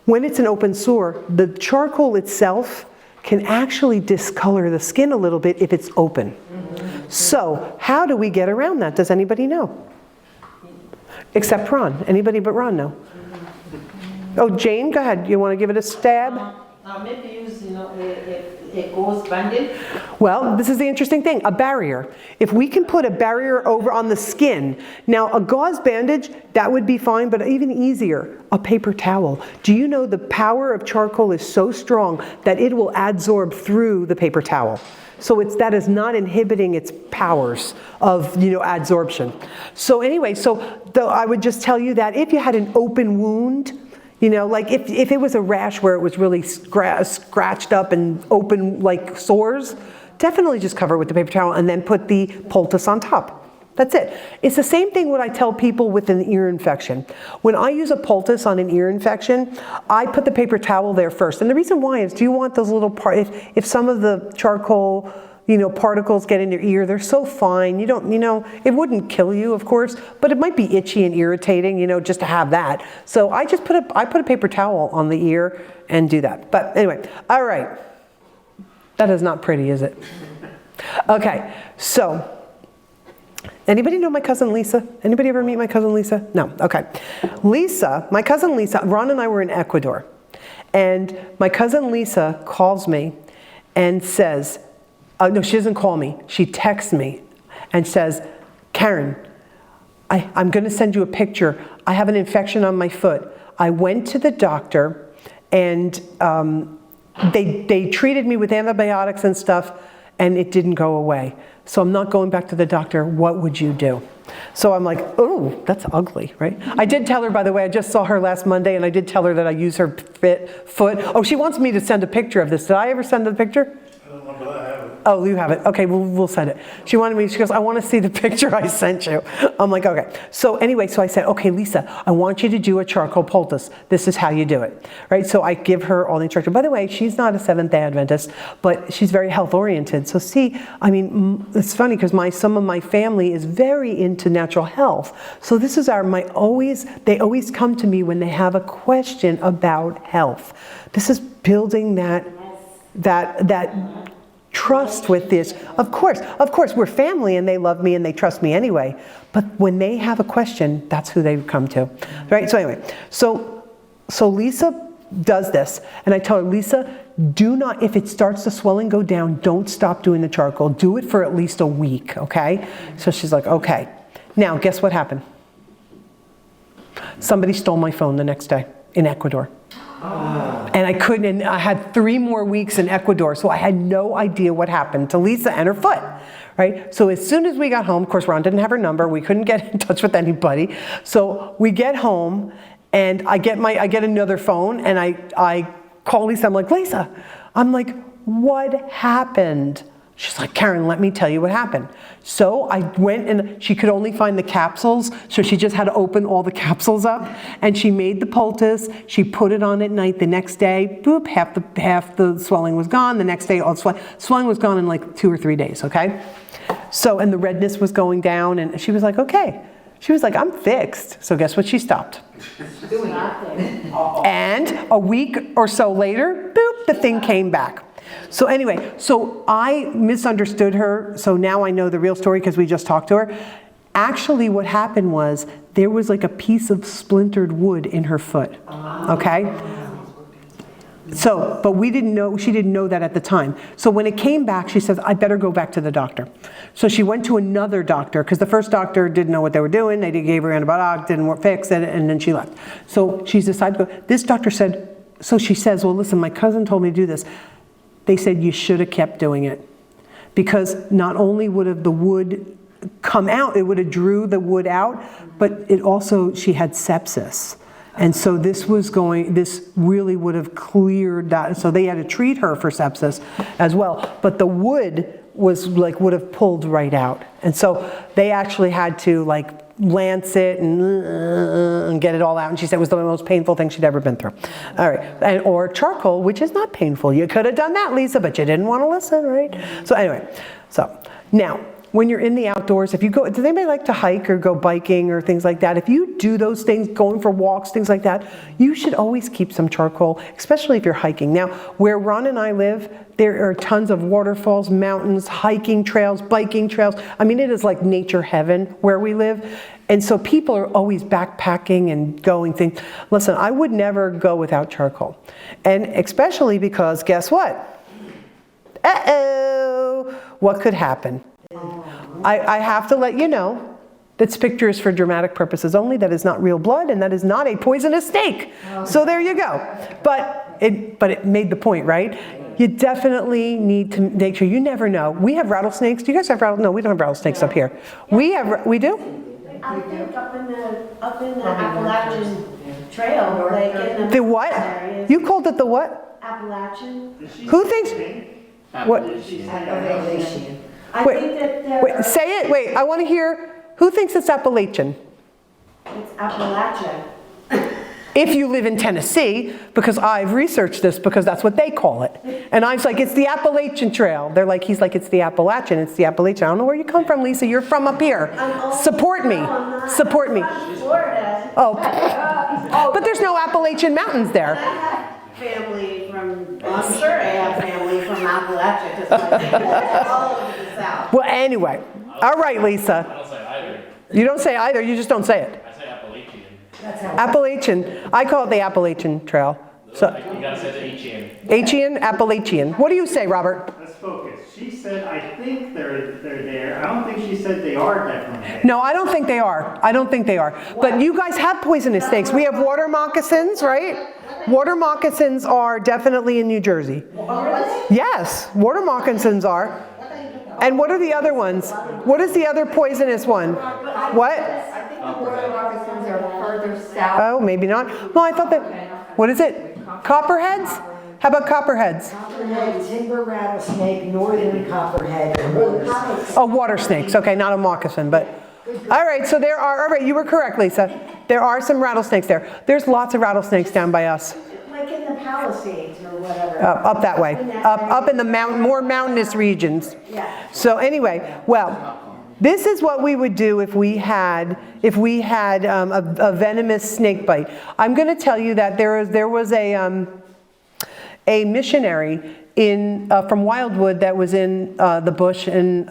[SPEAKER 1] when it's an open sore, the charcoal itself can actually discolor the skin a little bit if it's open. So, how do we get around that? Does anybody know? Except Ron. Anybody but Ron know? Oh, Jane, go ahead. You want to give it a stab?
[SPEAKER 3] Maybe use, a gauze bandage.
[SPEAKER 1] Well, this is the interesting thing, a barrier. If we can put a barrier over on the skin, now a gauze bandage, that would be fine, but even easier, a paper towel. Do you know the power of charcoal is so strong that it will adsorb through the paper towel? So that is not inhibiting its powers of, adsorption. So anyway, I would just tell you that if you had an open wound, like if it was a rash where it was really scratched up and open like sores, definitely just cover it with the paper towel and then put the poultice on top. That's it. It's the same thing what I tell people with an ear infection. When I use a poultice on an ear infection, I put the paper towel there first. And the reason why is, do you want those little if some of the charcoal particles get in your ear, they're so fine. You don't, it wouldn't kill you, of course, but it might be itchy and irritating, just to have that. So I just put a paper towel on the ear and do that. But anyway, all right. That is not pretty, is it? Okay, so anybody know my cousin Lisa? Anybody ever meet my cousin Lisa? No, okay. Lisa, my cousin Lisa, Ron and I were in Ecuador, and my cousin Lisa calls me and says, no, she doesn't call me. She texts me and says, Carin, I'm going to send you a picture. I have an infection on my foot. I went to the doctor and they treated me with antibiotics and stuff and it didn't go away. So I'm not going back to the doctor. What would you do? So I'm like, oh, that's ugly, right? I did tell her, by the way, I just saw her last Monday and I did tell her that I use her foot. Oh, she wants me to send a picture of this. Did I ever send the picture? Oh, you have it. Okay, we'll send it. She goes, I want to see the picture I sent you. I'm like, okay. So anyway, so I said, okay, Lisa, I want you to do a charcoal poultice. This is how you do it, right? So I give her all the instructions. By the way, she's not a Seventh-day Adventist, but she's very health-oriented. So see, it's funny because some of my family is very into natural health. So this is they always come to me when they have a question about health. This is building that trust with this. Of course, we're family and they love me and they trust me anyway. But when they have a question, that's who they come to, right? So anyway, so Lisa does this. And I tell her, Lisa, do not, if it starts to swelling go down, don't stop doing the charcoal. Do it for at least a week, okay? So she's like, okay. Now, guess what happened? Somebody stole my phone the next day in Ecuador. And I had 3 more weeks in Ecuador, so I had no idea what happened to Lisa and her foot, right? So as soon as we got home, of course, Ron didn't have her number. We couldn't get in touch with anybody. So we get home, and I get another phone, and I call Lisa. I'm like, Lisa, what happened? She's like, Carin, let me tell you what happened. So I went and she could only find the capsules, so she just had to open all the capsules up, and she made the poultice. She put it on at night. The next day, boop, half the swelling was gone. The next day, all the swelling was gone in like 2 or 3 days, okay? So, and the redness was going down, and she was like, okay. She was like, I'm fixed. So guess what she stopped?
[SPEAKER 3] Doing it.
[SPEAKER 1] And a week or so later, boop, the thing came back. So anyway, so I misunderstood her. So now I know the real story because we just talked to her. Actually, what happened was there was like a piece of splintered wood in her foot. Okay? So, but she didn't know that at the time. So when it came back, she says, I better go back to the doctor. So she went to another doctor because the first doctor didn't know what they were doing. They gave her antibiotics, didn't fix it, and then she left. So she's decided to go. This doctor said, so she says, well, listen, my cousin told me to do this. They said you should have kept doing it because not only would have the wood come out, it would have drew the wood out, but she had sepsis. And so this really would have cleared that. So they had to treat her for sepsis as well. But the wood would have pulled right out. And so they actually had to lance it and get it all out. And she said it was the most painful thing she'd ever been through. All right. Or charcoal, which is not painful. You could have done that, Lisa, but you didn't want to listen, right? So anyway, now, when you're in the outdoors, if you go, does anybody like to hike or go biking or things like that? If you do those things, going for walks, things like that, you should always keep some charcoal, especially if you're hiking. Now, where Ron and I live, there are tons of waterfalls, mountains, hiking trails, biking trails. I mean, it is like nature heaven where we live. And so people are always backpacking and going things. Listen, I would never go without charcoal. And especially because guess what? Uh-oh, what could happen? I have to let you know this picture is for dramatic purposes only. That is not real blood, and that is not a poisonous snake. So there you go. But it made the point, right? You definitely need to make sure. You never know. We have rattlesnakes. Do you guys have rattlesnakes? No, we don't have rattlesnakes up here. We do?
[SPEAKER 4] I think up in the Appalachian Trail, like in
[SPEAKER 1] The what?
[SPEAKER 4] areas.
[SPEAKER 1] You called it the what?
[SPEAKER 4] Appalachian.
[SPEAKER 1] Who thinks? What?
[SPEAKER 4] I think that there
[SPEAKER 1] Wait,
[SPEAKER 4] are-
[SPEAKER 1] say it. Wait, I want to hear. Who thinks it's Appalachian?
[SPEAKER 4] It's Appalachia.
[SPEAKER 1] If you live in Tennessee, because I've researched this, because that's what they call it. And I was like, it's the Appalachian Trail. They're like, he's like, it's the Appalachian, it's the Appalachian. I don't know where you come from, Lisa. You're from up here. Support me. Support me.
[SPEAKER 4] From Florida.
[SPEAKER 1] Oh, but there's no Appalachian Mountains
[SPEAKER 4] I
[SPEAKER 1] there.
[SPEAKER 4] have family from, I'm sure I have family from Appalachia because my family is all over the South.
[SPEAKER 1] Well, anyway. All right, Lisa.
[SPEAKER 2] I don't say either.
[SPEAKER 1] You don't say either, you just don't say it.
[SPEAKER 2] I say Appalachian.
[SPEAKER 1] Appalachian. I call it the Appalachian Trail. So,
[SPEAKER 2] You gotta say the H-N.
[SPEAKER 1] Achian, Appalachian. What do you say, Robert?
[SPEAKER 5] Let's focus. She said, I think they're there. I don't think she said they are definitely there.
[SPEAKER 1] No, I don't think they are. I don't think they are. But you guys have poisonous snakes. We have water moccasins, right? Water moccasins are definitely in New Jersey. Yes, water moccasins are. And what are the other ones? What is the other poisonous one? What?
[SPEAKER 3] I think the water moccasins are further south.
[SPEAKER 1] Oh, maybe not. No, I thought that, what is it? Copperheads? How about copperheads?
[SPEAKER 6] Copperhead, timber rattlesnake, northern copperhead, and water snake.
[SPEAKER 1] Oh, water snakes. Okay, not a moccasin, but. All right, so there are, all right, you were correct, Lisa. There are some rattlesnakes there. There's lots of rattlesnakes down by us.
[SPEAKER 4] Like in the Palisades or whatever.
[SPEAKER 1] Up that way. Up in the more mountainous regions.
[SPEAKER 4] Yeah.
[SPEAKER 1] So anyway, well, this is what we would do if we had a venomous snake bite. I'm going to tell you that there was a missionary from Wildwood that was in the bush in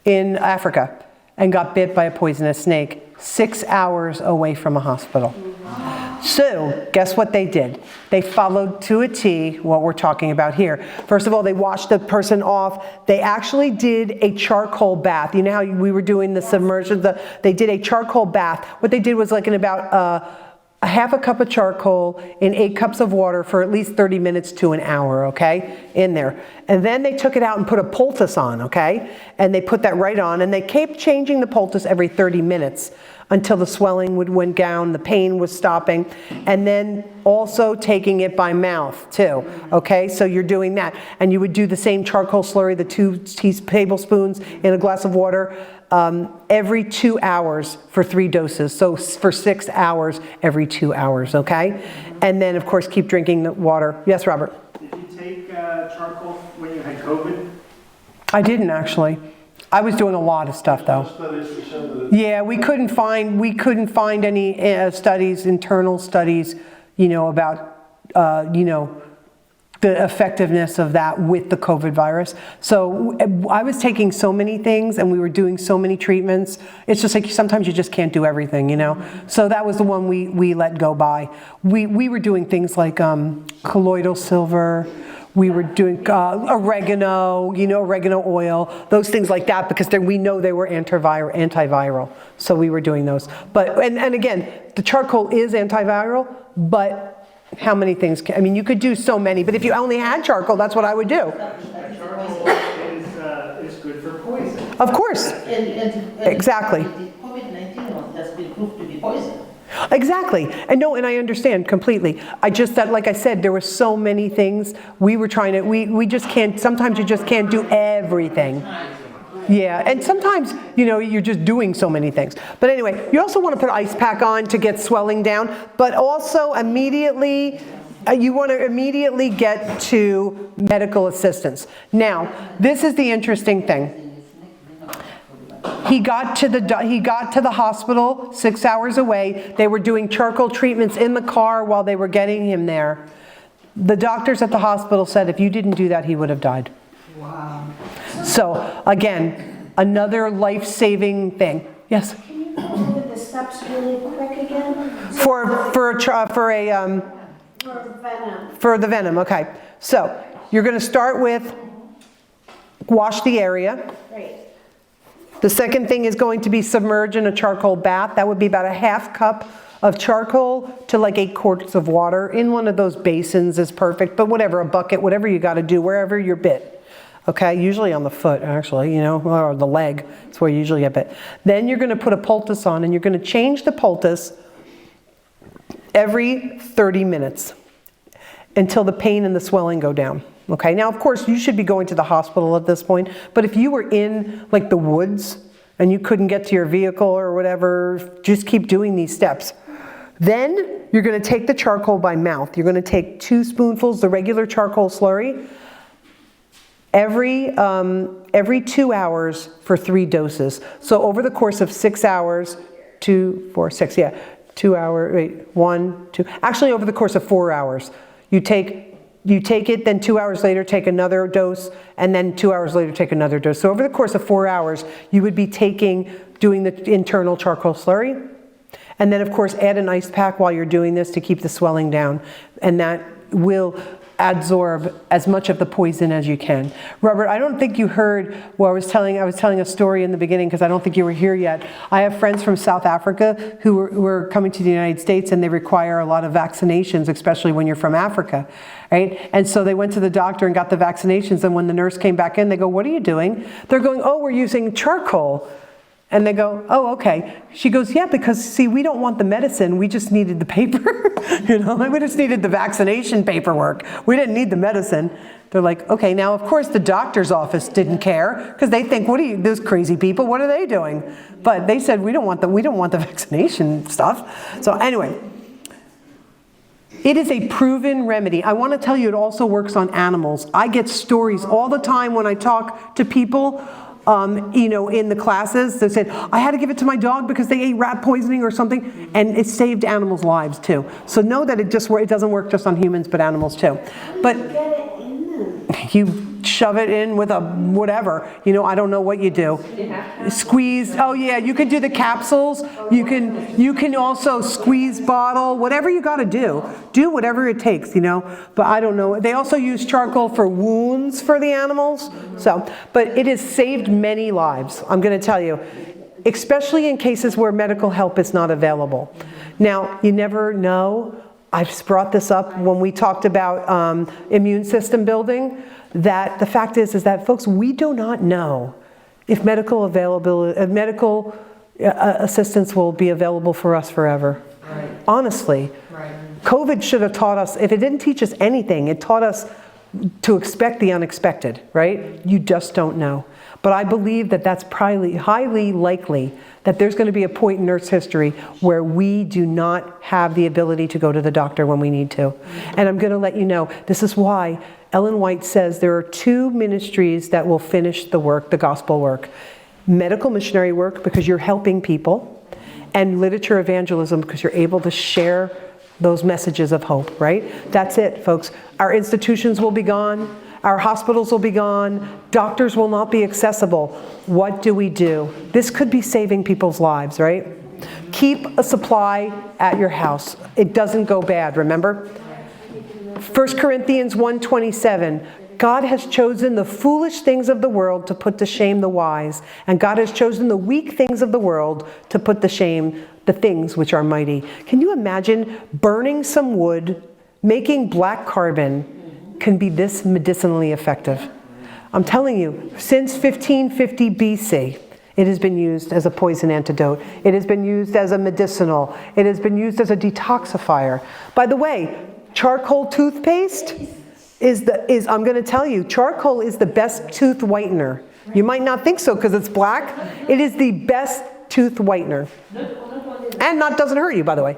[SPEAKER 1] Africa and got bit by a poisonous snake 6 hours away from a hospital. So, guess what they did? They followed to a T what we're talking about here. First of all, they washed the person off. They actually did a charcoal bath. You know how we were doing the submersion? They did a charcoal bath. What they did was like in about a half a cup of charcoal in 8 cups of water for at least 30 minutes to an hour, okay, in there. And then they took it out and put a poultice on, okay? And they put that right on, and they kept changing the poultice every 30 minutes until the swelling went down, the pain was stopping, and then also taking it by mouth too, okay? So you're doing that. And you would do the same charcoal slurry, the 2 tablespoons in a glass of water, every 2 hours for 3 doses. So for 6 hours, every 2 hours, okay? And then, of course, keep drinking the water. Yes, Robert?
[SPEAKER 5] Did you take charcoal when you had COVID?
[SPEAKER 1] I didn't actually. I was doing a lot of stuff though. Yeah, we couldn't find any studies, internal studies, about, the effectiveness of that with the COVID virus. So I was taking so many things and we were doing so many treatments. It's just like sometimes you just can't do everything, So that was the one we let go by. We were doing things like colloidal silver. We were doing oregano, oregano oil, those things like that, because we know they were antiviral. So we were doing those. But, and again, the charcoal is antiviral, but how many things you could do so many, but if you only had charcoal, that's what I would do.
[SPEAKER 5] Charcoal is good for poison.
[SPEAKER 1] Of course. Exactly.
[SPEAKER 6] The COVID-19 has been proved to be poison.
[SPEAKER 1] Exactly. And I understand completely. I just that, like I said, there were so many things we were trying to, we just can't, sometimes you just can't do everything. Yeah, and sometimes, you're just doing so many things. But anyway, you also want to put ice pack on to get swelling down, but also immediately, you want to immediately get to medical assistance. Now, this is the interesting thing. He got to the hospital 6 hours away. They were doing charcoal treatments in the car while they were getting him there. The doctors at the hospital said if you didn't do that, he would have died.
[SPEAKER 6] Wow.
[SPEAKER 1] So again, another life-saving thing. Yes.
[SPEAKER 4] Can you go over the steps really quick again?
[SPEAKER 1] For
[SPEAKER 4] venom.
[SPEAKER 1] For the venom. Okay. So you're going to start with wash the area.
[SPEAKER 4] Right.
[SPEAKER 1] The second thing is going to be submerge in a charcoal bath. That would be about a half cup of charcoal to like 8 quarts of water. In one of those basins is perfect, but whatever, a bucket, whatever you got to do, wherever you're bit. Okay, usually on the foot actually, or the leg. That's where you usually get bit. Then you're going to put a poultice on and you're going to change the poultice every 30 minutes until the pain and the swelling go down. Okay, now of course you should be going to the hospital at this point, but if you were in like the woods and you couldn't get to your vehicle or whatever, just keep doing these steps. Then you're going to take the charcoal by mouth. You're going to take 2 spoonfuls, the regular charcoal slurry, every 2 hours for 3 doses. So over the course of 6 hours, 2, 4, 6, 2 hours, wait, 1, 2, actually over the course of 4 hours. You take it, then 2 hours later take another dose, and then 2 hours later take another dose. So over the course of 4 hours, you would be doing the internal charcoal slurry. And then of course add an ice pack while you're doing this to keep the swelling down. And that will absorb as much of the poison as you can. Robert, I don't think you heard what I was telling a story in the beginning because I don't think you were here yet. I have friends from South Africa who were coming to the United States and they require a lot of vaccinations, especially when you're from Africa, right? And so they went to the doctor and got the vaccinations, and when the nurse came back in, they go, "What are you doing?" They're going, "Oh, we're using charcoal." And they go, "Oh, okay." She goes, "Yeah, because see, we don't want the medicine. We just needed the paper. We just needed the vaccination paperwork. We didn't need the medicine." They're like, "Okay." Now, of course, the doctor's office didn't care because they think, "What are you, those crazy people? What are they doing?" But they said, "We don't want the vaccination stuff." So anyway, it is a proven remedy. I want to tell you, it also works on animals. I get stories all the time when I talk to people. In the classes, they said, "I had to give it to my dog because they ate rat poisoning or something," and it saved animals' lives too. So know that it doesn't work just on humans, but animals too. But
[SPEAKER 4] Get it in them.
[SPEAKER 1] you shove it in with a whatever. I don't know what you do. Squeeze. Oh yeah, you can do the capsules. You can also squeeze bottle. Whatever you got to do. Do whatever it takes. But I don't know. They also use charcoal for wounds for the animals. But it has saved many lives. I'm going to tell you, especially in cases where medical help is not available. Now you never know. I've brought this up when we talked about immune system building, that the fact is that, folks, we do not know if medical assistance will be available for us forever.
[SPEAKER 3] Right.
[SPEAKER 1] Honestly.
[SPEAKER 3] Right.
[SPEAKER 1] COVID should have taught us, if it didn't teach us anything, it taught us to expect the unexpected, right? You just don't know. But I believe that that's probably highly likely that there's going to be a point in Earth's history where we do not have the ability to go to the doctor when we need to. And I'm going to let you know, this is why Ellen White says there are 2 ministries that will finish the work, the gospel work. Medical missionary work, because you're helping people, and literature evangelism, because you're able to share those messages of hope, right? That's it, folks. Our institutions will be gone. Our hospitals will be gone. Doctors will not be accessible. What do we do? This could be saving people's lives, right? Keep a supply at your house. It doesn't go bad, remember? 1 Corinthians 1:27. God has chosen the foolish things of the world to put to shame the wise, and God has chosen the weak things of the world to put to shame the things which are mighty. Can you imagine burning some wood, making black carbon can be this medicinally effective? I'm telling you, since 1550 BC, it has been used as a poison antidote. It has been used as a medicinal. It has been used as a detoxifier. By the way, charcoal toothpaste I'm going to tell you, charcoal is the best tooth whitener. You might not think so because it's black. It is the best tooth whitener. And doesn't hurt you, by the way.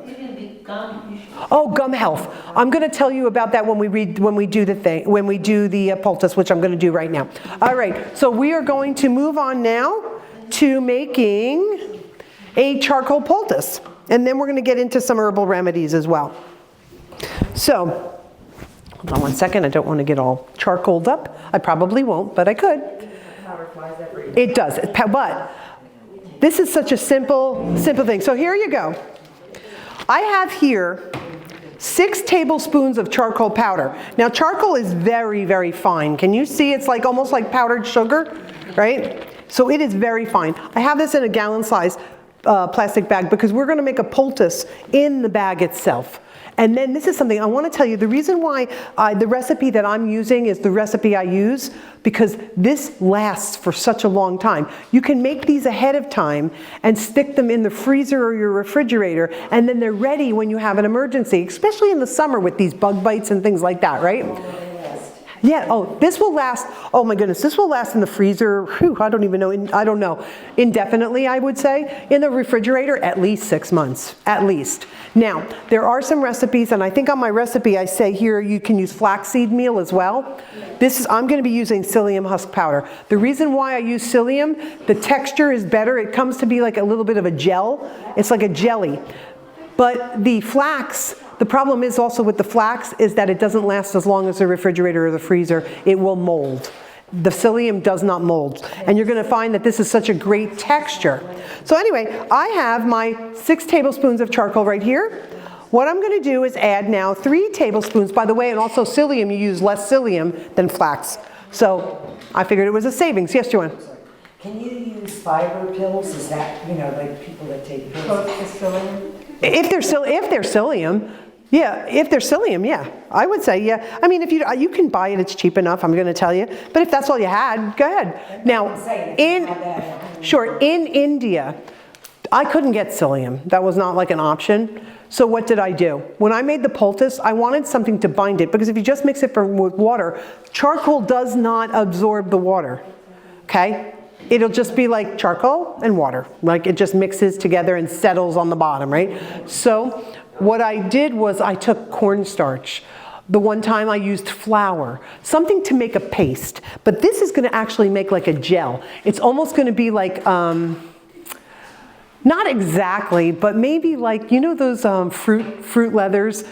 [SPEAKER 1] Oh, gum health. I'm going to tell you about that when we do the poultice, which I'm going to do right now. All right, so we are going to move on now to making a charcoal poultice. And then we're going to get into some herbal remedies as well. So, hold on one second. I don't want to get all charcoaled up. I probably won't, but I could. It does. But this is such a simple thing. So here you go. I have here 6 tablespoons of charcoal powder. Now charcoal is very, very fine. Can you see it's like almost like powdered sugar, right? So it is very fine. I have this in a gallon size plastic bag because we're going to make a poultice in the bag itself. And then this is something I want to tell you, the reason why the recipe that I'm using is the recipe I use, because this lasts for such a long time. You can make these ahead of time and stick them in the freezer or your refrigerator, and then they're ready when you have an emergency, especially in the summer with these bug bites and things like that, right? Yeah, oh, this will last, oh my goodness, this will last in the freezer, I don't even know, indefinitely, I would say. In the refrigerator, at least 6 months, at least. Now, there are some recipes, and I think on my recipe I say here you can use flaxseed meal as well. I'm going to be using psyllium husk powder. The reason why I use psyllium, the texture is better. It comes to be like a little bit of a gel. It's like a jelly. But the flax, the problem is also with the flax is that it doesn't last as long as the refrigerator or the freezer. It will mold. The psyllium does not mold. And you're going to find that this is such a great texture. So anyway, I have my 6 tablespoons of charcoal right here. What I'm going to do is add now 3 tablespoons. By the way, and also psyllium, you use less psyllium than flax. So I figured it was a savings. Yes, Joanne?
[SPEAKER 6] Can you use fiber pills? Is that, like people that take pills?
[SPEAKER 1] If they're psyllium, yeah, I would say, yeah. I mean, if you can buy it, it's cheap enough, I'm going to tell you. But if that's all you had, go ahead. Now, in India, I couldn't get psyllium. That was not like an option. So what did I do? When I made the poultice, I wanted something to bind it, because if you just mix it with water, charcoal does not absorb the water, okay? It'll just be like charcoal and water. Like it just mixes together and settles on the bottom, right? So what I did was I took cornstarch. The one time I used flour, something to make a paste. But this is going to actually make like a gel. It's almost going to be like, not exactly, but maybe like, those fruit leathers?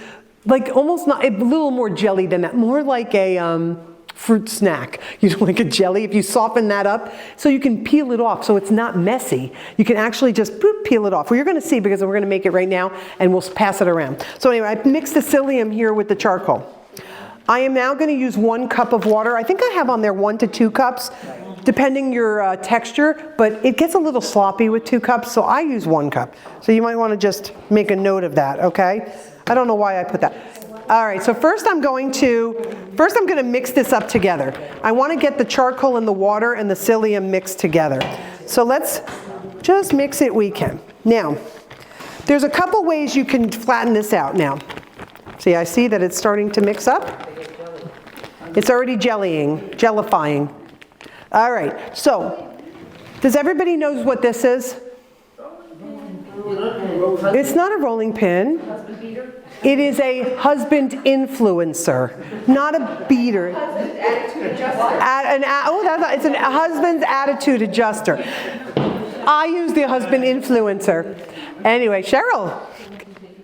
[SPEAKER 1] Like almost not, a little more jelly than that. More like a fruit snack, like a jelly, if you soften that up, so you can peel it off so it's not messy. You can actually just peel it off. Well, you're going to see because we're going to make it right now and we'll pass it around. So anyway, I mixed the psyllium here with the charcoal. I am now going to use 1 cup of water. I think I have on there 1 to 2 cups, depending your texture, but it gets a little sloppy with 2 cups, so I use 1 cup. So you might want to just make a note of that, okay? I don't know why I put that. All right, so first I'm going to mix this up together. I want to get the charcoal and the water and the psyllium mixed together. So let's just mix it we can. Now, there's a couple ways you can flatten this out now. See, I see that it's starting to mix up. It's already jellifying. All right, so does everybody know what this is? It's not a rolling pin. It is a husband influencer, not a beater. It's a husband's attitude adjuster. I use the husband influencer. Anyway, Cheryl,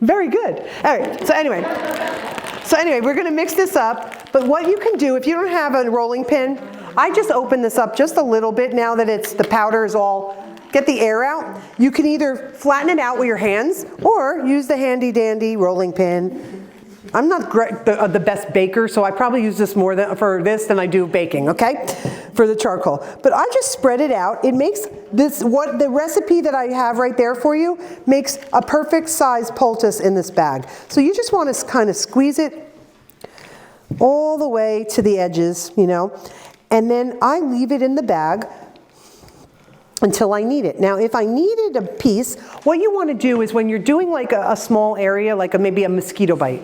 [SPEAKER 1] very good. All right, so anyway, we're going to mix this up. But what you can do, if you don't have a rolling pin, I just open this up just a little bit now that the powder is all, get the air out. You can either flatten it out with your hands or use the handy dandy rolling pin. I'm not the best baker, so I probably use this more for this than I do baking, okay? For the charcoal. But I just spread it out. It makes the recipe that I have right there for you makes a perfect size poultice in this bag. So you just want to kind of squeeze it all the way to the edges, and then I leave it in the bag until I need it. Now, if I needed a piece, what you want to do is when you're doing like a small area, like maybe a mosquito bite,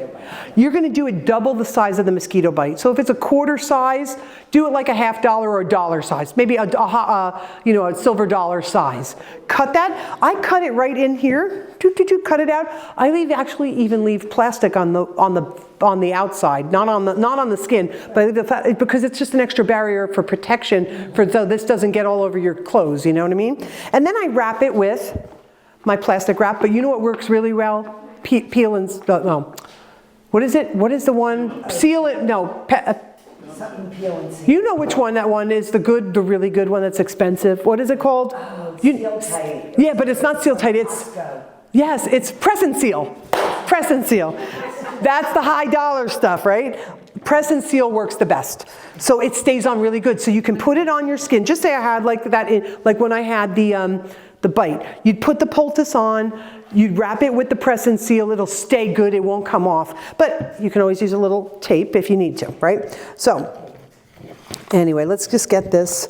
[SPEAKER 1] you're going to do it double the size of the mosquito bite. So if it's a quarter size, do it like a $50 or a dollar size, maybe a silver dollar size. Cut that. I cut it right in here. Cut it out. I actually even leave plastic on the outside, not on the skin, but because it's just an extra barrier for protection, so this doesn't get all over your clothes. You know what I mean? And then I wrap it with my plastic wrap. But you know what works really well? Peel and no. What is it? What is the one? Seal it. No.
[SPEAKER 6] Something peel and seal.
[SPEAKER 1] You know which one that one is, the really good one that's expensive. What is it called?
[SPEAKER 6] Seal tight.
[SPEAKER 1] Yeah, but it's not seal tight. It's yes, it's press and seal. Press and seal. That's the high dollar stuff, right? Press and seal works the best. So it stays on really good. So you can put it on your skin. Just say I had like that, like when I had the bite. You'd put the poultice on, you'd wrap it with the press and seal, it'll stay good, it won't come off. But you can always use a little tape if you need to, right? So, anyway, let's just get this.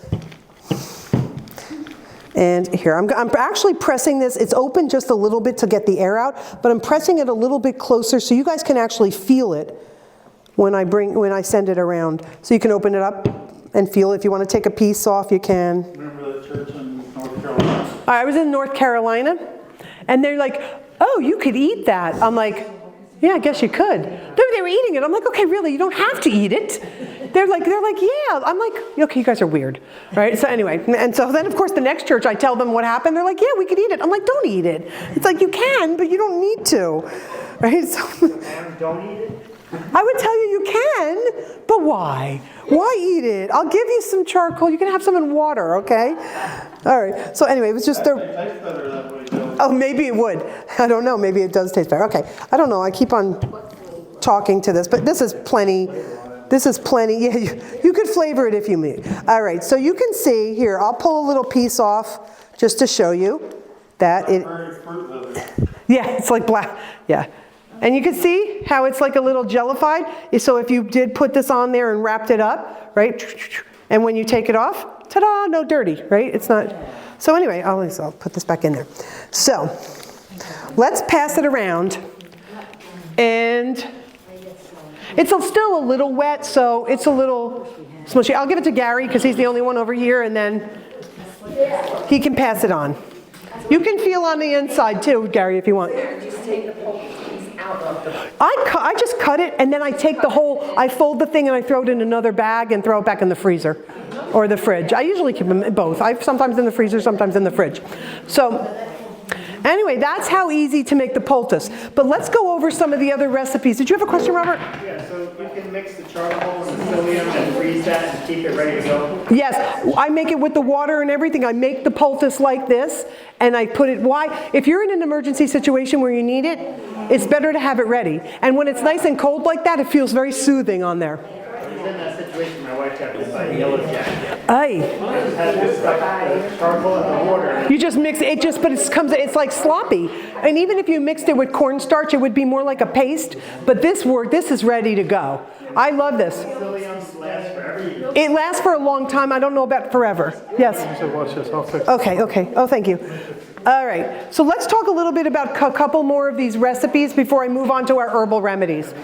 [SPEAKER 1] And here, I'm actually pressing this. It's open just a little bit to get the air out, but I'm pressing it a little bit closer so you guys can actually feel it when I send it around. So you can open it up and feel it. If you want to take a piece off, you can.
[SPEAKER 5] Remember the church in North Carolina?
[SPEAKER 1] I was in North Carolina, and they're like, oh, you could eat that. I'm like, yeah, I guess you could. They were eating it. I'm like, okay, really, you don't have to eat it. They're like, yeah. I'm like, okay, you guys are weird, right? So anyway, and so then of course the next church, I tell them what happened. They're like, yeah, we could eat it. I'm like, don't eat it. It's like, you can, but you don't need to, right? So
[SPEAKER 5] Don't eat it?
[SPEAKER 1] I would tell you can, but why? Why eat it? I'll give you some charcoal. You can have some in water, okay? All right. So anyway, it was just
[SPEAKER 5] It tastes better that way, Joe.
[SPEAKER 1] Oh, maybe it would. I don't know. Maybe it does taste better. Okay. I don't know. I keep on talking to this, but this is plenty. This is plenty. Yeah, you could flavor it if you need. All right. So you can see here. I'll pull a little piece off just to show you that it. Yeah, it's like black. Yeah. And you can see how it's like a little jellified. So if you did put this on there and wrapped it up, right? And when you take it off, ta-da, no dirty, right? It's not. So anyway, I'll put this back in there. So let's pass it around. And it's still a little wet, so it's a little smushy. I'll give it to Gary because he's the only one over here, and then he can pass it on. You can feel on the inside too, Gary, if you want.
[SPEAKER 3] Just take the whole piece out of the...
[SPEAKER 1] I just cut it, and then I take I fold the thing and I throw it in another bag and throw it back in the freezer or the fridge. I usually keep them in both. Sometimes in the freezer, sometimes in the fridge. So anyway, that's how easy to make the poultice. But let's go over some of the other recipes. Did you have a question, Robert?
[SPEAKER 5] Yeah, so you can mix the charcoal and the psyllium and freeze that and keep it ready to go.
[SPEAKER 1] Yes, I make it with the water and everything. I make the poultice like this, and I put it, why? If you're in an emergency situation where you need it, it's better to have it ready. And when it's nice and cold like that, it feels very soothing on there.
[SPEAKER 5] I was in that situation, my wife got this yellow jacket.
[SPEAKER 1] Aye.
[SPEAKER 5] I just had this like charcoal in the water.
[SPEAKER 1] You just mix it, but it's like sloppy. And even if you mixed it with cornstarch, it would be more like a paste. But this is ready to go. I love this.
[SPEAKER 5] Psyllium lasts forever.
[SPEAKER 1] It lasts for a long time. I don't know about forever. Yes.
[SPEAKER 5] Watch this. I'll fix it.
[SPEAKER 1] Okay. Oh, thank you. All right. So let's talk a little bit about a couple more of these recipes before I move on to our herbal remedies.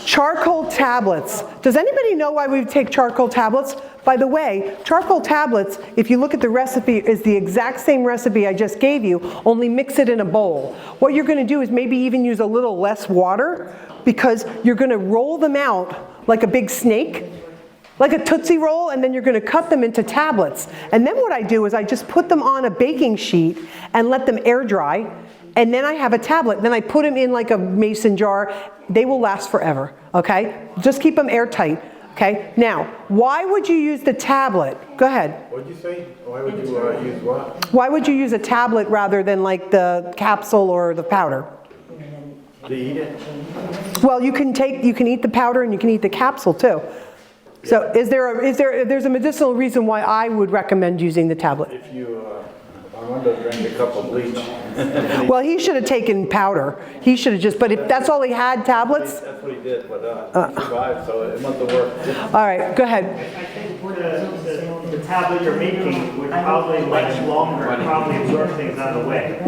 [SPEAKER 1] Charcoal tablets. Does anybody know why we take charcoal tablets? By the way, charcoal tablets, if you look at the recipe, is the exact same recipe I just gave you, only mix it in a bowl. What you're going to do is maybe even use a little less water, because you're going to roll them out like a big snake, like a Tootsie Roll, and then you're going to cut them into tablets. And then what I do is I just put them on a baking sheet and let them air dry. And then I have a tablet. Then I put them in like a mason jar. They will last forever, okay? Just keep them airtight, okay? Now, why would you use the tablet? Go ahead.
[SPEAKER 7] What'd you say? Why would you use what?
[SPEAKER 1] Why would you use a tablet rather than like the capsule or the powder?
[SPEAKER 7] To eat it?
[SPEAKER 1] Well, you can eat the powder and you can eat the capsule too. So there's a medicinal reason why I would recommend using the tablet.
[SPEAKER 7] If you are wonder if drink a cup of bleach.
[SPEAKER 1] Well, he should have taken powder. He should have just, but if that's all he had, tablets?
[SPEAKER 7] That's what he did, but he survived, so it must have worked.
[SPEAKER 1] All right, go ahead.
[SPEAKER 5] I think the tablet you're making would probably last longer and probably absorb things out of the way.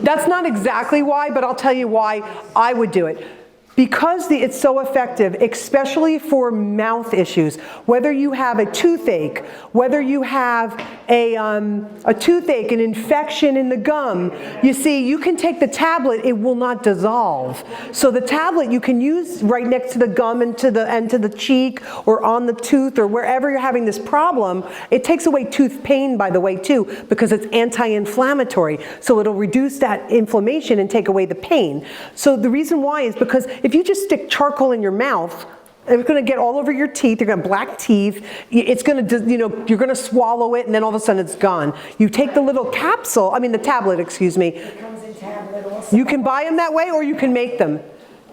[SPEAKER 1] That's not exactly why, but I'll tell you why I would do it. Because it's so effective, especially for mouth issues, whether you have a toothache, whether you have a toothache, an infection in the gum, you see, you can take the tablet, it will not dissolve. So the tablet you can use right next to the gum and to the cheek or on the tooth or wherever you're having this problem. It takes away tooth pain, by the way, too, because it's anti-inflammatory. So it'll reduce that inflammation and take away the pain. So the reason why is because if you just stick charcoal in your mouth, it's going to get all over your teeth. You're going to have black teeth. It's going to, you're going to swallow it, and then all of a sudden it's gone. You take the little capsule, the tablet, excuse me.
[SPEAKER 6] It comes in tablet also.
[SPEAKER 1] You can buy them that way, or you can make them.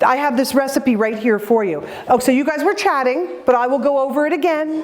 [SPEAKER 1] I have this recipe right here for you. Oh, so you guys were chatting, but I will go over it again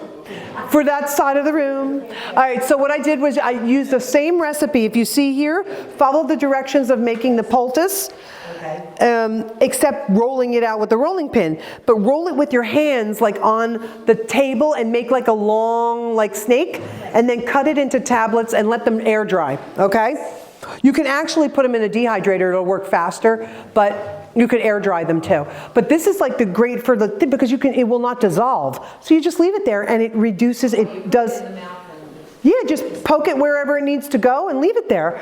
[SPEAKER 1] for that side of the room. All right, so what I did was I used the same recipe. If you see here, follow the directions of making the poultice.
[SPEAKER 6] Okay.
[SPEAKER 1] Except rolling it out with the rolling pin. But roll it with your hands like on the table and make like a long snake, and then cut it into tablets and let them air dry, okay? You can actually put them in a dehydrator, it'll work faster, but you could air dry them too. But this is like the great for the, because it will not dissolve. So you just leave it there and it reduces, it does, yeah, just poke it wherever it needs to go and leave it there.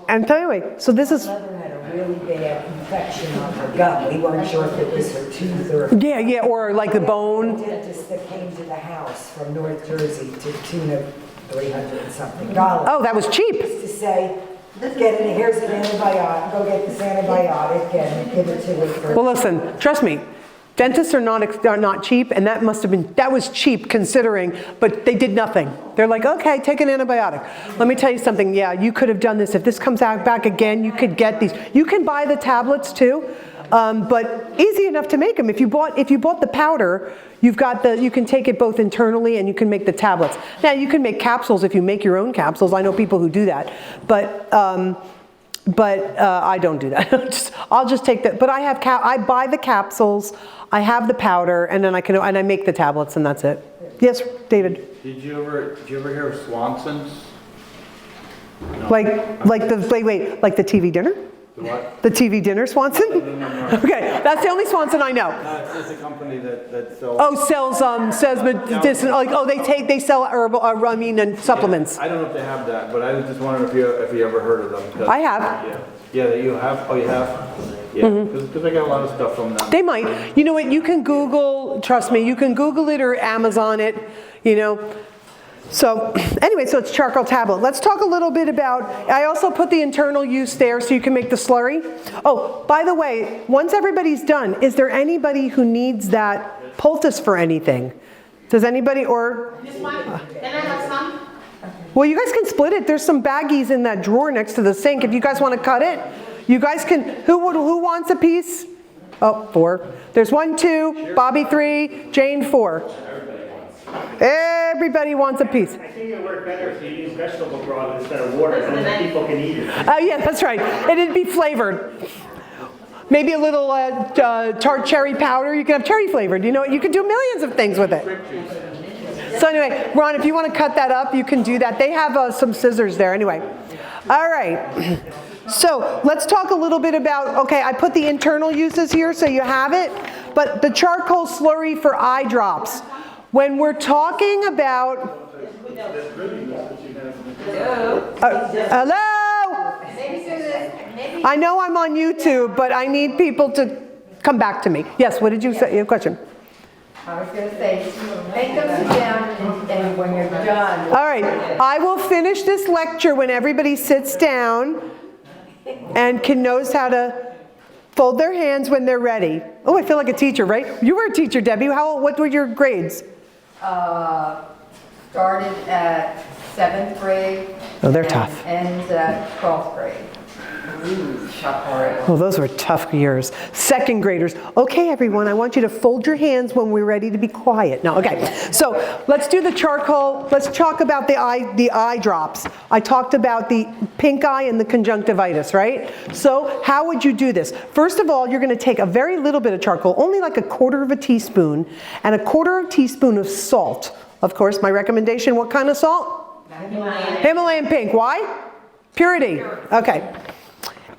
[SPEAKER 1] And anyway, so this is,
[SPEAKER 6] My mother had a really bad infection on her gum. We weren't sure if it was her tooth or...
[SPEAKER 1] yeah, or like the
[SPEAKER 6] A
[SPEAKER 1] bone.
[SPEAKER 6] dentist that came to the house from North Jersey to the tune of $300 and something dollars.
[SPEAKER 1] Oh, that was cheap.
[SPEAKER 6] Used to say, here's an antibiotic, go get this antibiotic and give it to it for...
[SPEAKER 1] Well, listen, trust me, dentists are not cheap, and that was cheap considering, but they did nothing. They're like, okay, take an antibiotic. Let me tell you something, yeah, you could have done this. If this comes out back again, you could get these. You can buy the tablets too, but easy enough to make them. If you bought the powder, you can take it both internally and you can make the tablets. Now you can make capsules if you make your own capsules. I know people who do that, but I don't do that. I'll just take that. But I buy the capsules, I have the powder, and then I make the tablets, and that's it. Yes, David.
[SPEAKER 7] Did you ever hear of Swanson's? No.
[SPEAKER 1] Like the TV dinner?
[SPEAKER 7] The what?
[SPEAKER 1] The TV dinner Swanson?
[SPEAKER 7] No.
[SPEAKER 1] Okay, that's the only Swanson I know.
[SPEAKER 7] It's a company that sells...
[SPEAKER 1] Oh, sells medicinal, they sell herbal, and supplements.
[SPEAKER 7] I don't know if they have that, but I was just wondering if you ever heard of them. 'Cause-
[SPEAKER 1] I have.
[SPEAKER 7] Yeah, you have? Oh, you have? Yeah, because I got a lot of stuff from them.
[SPEAKER 1] They might. You know what, you can Google, trust me, you can Google it or Amazon it, So anyway, so it's charcoal tablet. Let's talk a little bit about, I also put the internal use there so you can make the slurry. Oh, by the way, once everybody's done, is there anybody who needs that poultice for anything? Does anybody, or?
[SPEAKER 4] This one, can I have some?
[SPEAKER 1] Well, you guys can split it. There's some baggies in that drawer next to the sink. If you guys want to cut it, you guys can, who wants a piece? Oh, 4. There's 1, 2, Bobby 3, Jane 4. Everybody wants a piece.
[SPEAKER 5] I think it would work better if you use vegetable broth instead of water, so that people can eat it.
[SPEAKER 1] Oh, yeah, that's right. And it'd be flavored. Maybe a little tart cherry powder. You can have cherry flavored. You can do millions of things with it. So anyway, Ron, if you want to cut that up, you can do that. They have some scissors there anyway. All right. So let's talk a little bit about, okay, I put the internal uses here so you have it, but the charcoal slurry for eye drops. When we're talking about, hello? I know I'm on YouTube, but I need people to come back to me. Yes, what did you say? Your question?
[SPEAKER 3] I was going to say, make them sit down and when you're done.
[SPEAKER 1] All right, I will finish this lecture when everybody sits down and knows how to fold their hands when they're ready. Oh, I feel like a teacher, right? You were a teacher, Debbie. What were your grades?
[SPEAKER 3] Started at 7th grade.
[SPEAKER 1] Oh, they're tough.
[SPEAKER 3] And ends at 12th grade.
[SPEAKER 1] Well, those were tough years. Second graders. Okay, everyone, I want you to fold your hands when we're ready to be quiet. No, okay. So let's do the charcoal. Let's talk about the eye drops. I talked about the pink eye and the conjunctivitis, right? So how would you do this? First of all, you're going to take a very little bit of charcoal, only like a quarter of a teaspoon, and a quarter of a teaspoon of salt. Of course, my recommendation, what kind of salt? Himalayan pink. Why? Purity. Okay.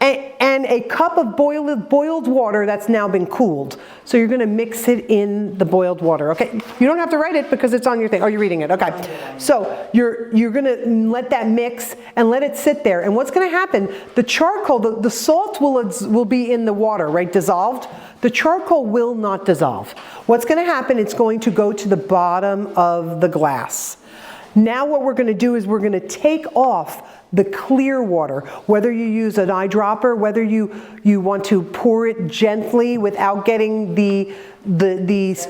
[SPEAKER 1] And a cup of boiled water that's now been cooled. So you're going to mix it in the boiled water. Okay. You don't have to write it because it's on your thing. Oh, you're reading it. Okay. So you're going to let that mix and let it sit there. And what's going to happen? The charcoal, the salt will be in the water, right? Dissolved. The charcoal will not dissolve. What's going to happen? It's going to go to the bottom of the glass. Now what we're going to do is we're going to take off the clear water, whether you use an eyedropper, whether you want to pour it gently without getting the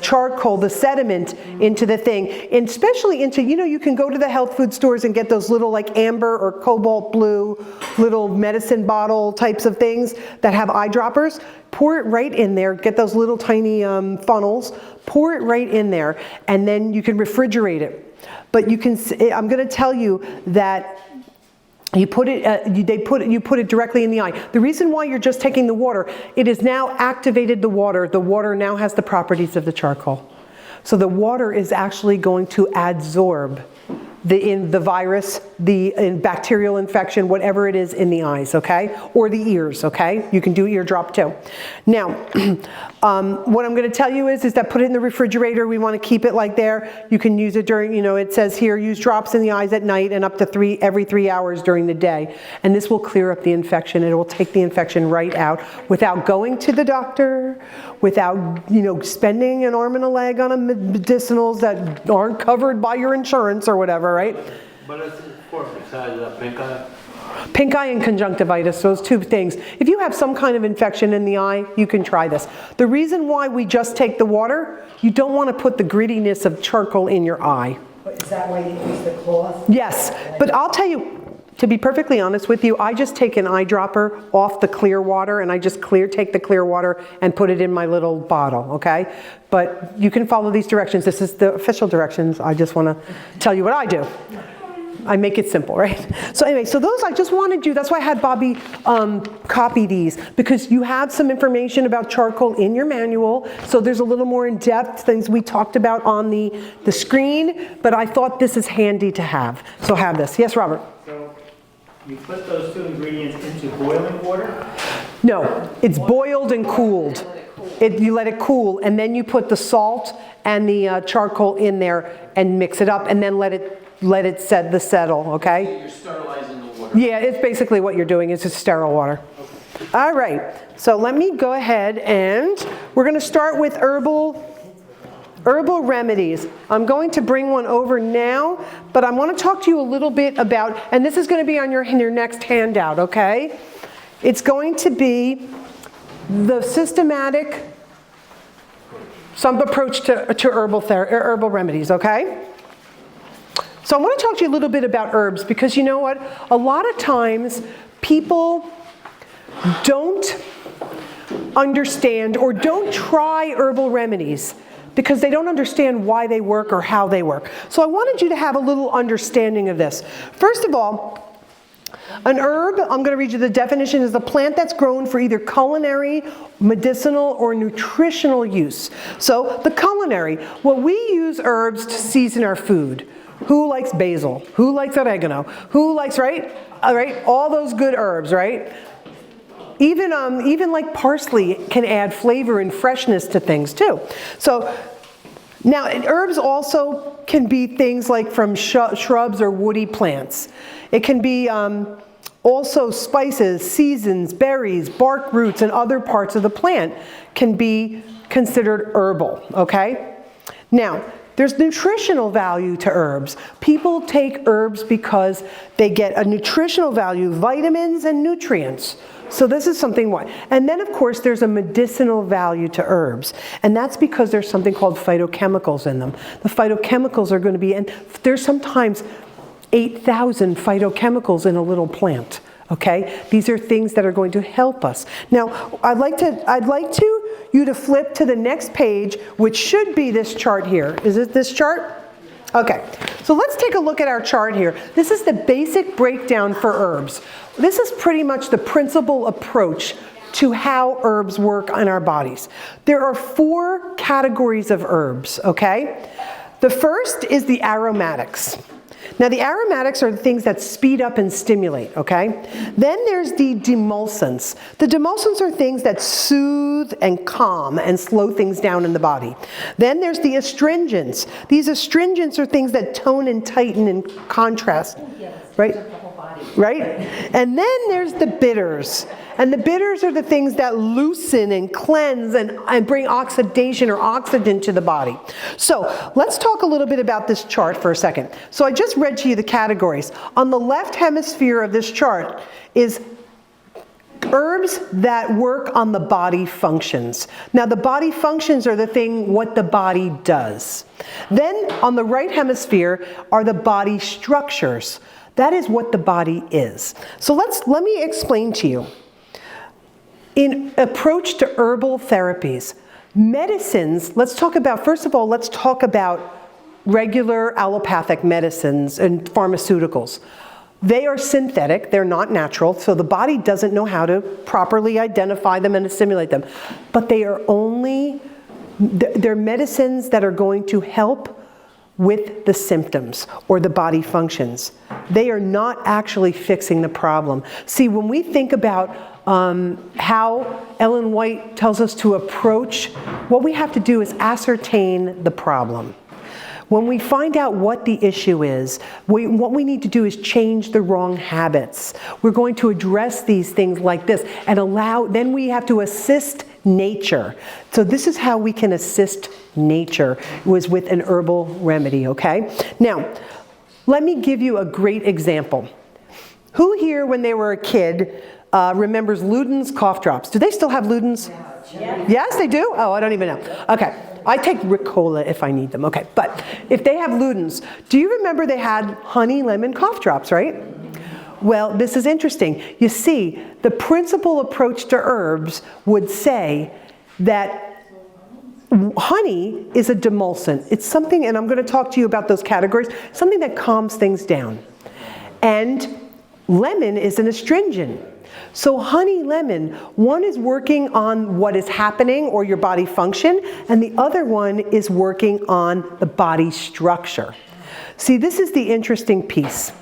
[SPEAKER 1] charcoal, the sediment into the thing, and especially into, you can go to the health food stores and get those little like amber or cobalt blue little medicine bottle types of things that have eyedroppers. Pour it right in there, get those little tiny funnels, pour it right in there, and then you can refrigerate it. But I'm going to tell you that you put it directly in the eye. The reason why you're just taking the water, it has now activated the water. The water now has the properties of the charcoal. So the water is actually going to adsorb the virus, the bacterial infection, whatever it is in the eyes, okay? Or the ears, okay? You can do ear drop too. Now, what I'm going to tell you is that put it in the refrigerator. We want to keep it like there. You can use it during, it says here, use drops in the eyes at night and up to every 3 hours during the day. And this will clear up the infection. It will take the infection right out without going to the doctor, without, spending an arm and a leg on medicinals that aren't covered by your insurance or whatever, right?
[SPEAKER 7] But it's for besides pink eye.
[SPEAKER 1] Pink eye and conjunctivitis, those two things. If you have some kind of infection in the eye, you can try this. The reason why we just take the water, you don't want to put the grittiness of charcoal in your eye.
[SPEAKER 6] Is that why you use the cloth?
[SPEAKER 1] Yes, but I'll tell you, to be perfectly honest with you, I just take an eyedropper off the clear water and I just take the clear water and put it in my little bottle, okay? But you can follow these directions. This is the official directions. I just want to tell you what I do. I make it simple, right? So anyway, so those I just wanted you, that's why I had Bobby copy these, because you have some information about charcoal in your manual. So there's a little more in-depth things we talked about on the screen, but I thought this is handy to have. So have this. Yes, Robert?
[SPEAKER 5] So you put those two ingredients into boiling water?
[SPEAKER 1] No, it's boiled and cooled. You let it cool, and then you put the salt and the charcoal in there and mix it up, and then let it settle, okay?
[SPEAKER 2] You're sterilizing the water.
[SPEAKER 1] Yeah, it's basically what you're doing is just sterile water. All right, so let me go ahead and we're going to start with Herbal Remedies. I'm going to bring one over now, but I want to talk to you a little bit about, and this is going to be on your next handout, okay? It's going to be the systematic approach to herbal remedies, okay? So I want to talk to you a little bit about herbs because you know what? A lot of times people don't understand or don't try herbal remedies because they don't understand why they work or how they work. So I wanted you to have a little understanding of this. First of all, an herb, I'm going to read you the definition, is a plant that's grown for either culinary, medicinal, or nutritional use. So the culinary, well, we use herbs to season our food. Who likes basil? Who likes oregano? Who likes, right? All right, all those good herbs, right? Even like parsley can add flavor and freshness to things too. So now herbs also can be things like from shrubs or woody plants. It can be also spices, seasons, berries, bark roots, and other parts of the plant can be considered herbal, okay? Now, there's nutritional value to herbs. People take herbs because they get a nutritional value, vitamins and nutrients. So this is something what? And then of course there's a medicinal value to herbs. And that's because there's something called phytochemicals in them. The phytochemicals are going to be, and there's sometimes 8,000 phytochemicals in a little plant. Okay? These are things that are going to help us. Now, I'd like you to flip to the next page, which should be this chart here. Is it this chart? Okay, so let's take a look at our chart here. This is the basic breakdown for herbs. This is pretty much the principal approach to how herbs work in our bodies. There are 4 categories of herbs, okay? The first is the aromatics. Now, the aromatics are the things that speed up and stimulate, okay? Then there's the demulcents. The demulcents are things that soothe and calm and slow things down in the body. Then there's the astringents. These astringents are things that tone and tighten and contrast, right? Right? And then there's the bitters. And the bitters are the things that loosen and cleanse and bring oxidation or oxygen to the body. So let's talk a little bit about this chart for a second. So I just read to you the categories. On the left hemisphere of this chart is herbs that work on the body functions. Now, the body functions are what the body does. Then on the right hemisphere are the body structures. That is what the body is. So let me explain to you. In approach to herbal therapies, medicines, first of all, let's talk about regular allopathic medicines and pharmaceuticals. They are synthetic, they're not natural, so the body doesn't know how to properly identify them and assimilate them. But they're medicines that are going to help with the symptoms or the body functions. They are not actually fixing the problem. See, when we think about how Ellen White tells us to approach, what we have to do is ascertain the problem. When we find out what the issue is, what we need to do is change the wrong habits. We're going to address these things like this and then we have to assist nature. So this is how we can assist nature, was with an herbal remedy, okay? Now, let me give you a great example. Who here, when they were a kid, remembers Luden's cough drops? Do they still have Luden's? Yeah. Yes, they do? Oh, I don't even know. Okay. I take Ricola if I need them. Okay. But if they have Luden's, do you remember they had honey lemon cough drops, right? Well, this is interesting. You see, the principal approach to herbs would say that honey is a demulcent. It's something, and I'm going to talk to you about those categories, something that calms things down. And lemon is an astringent. So honey, lemon, one is working on what is happening or your body function, and the other one is working on the body structure. See, this is the interesting piece.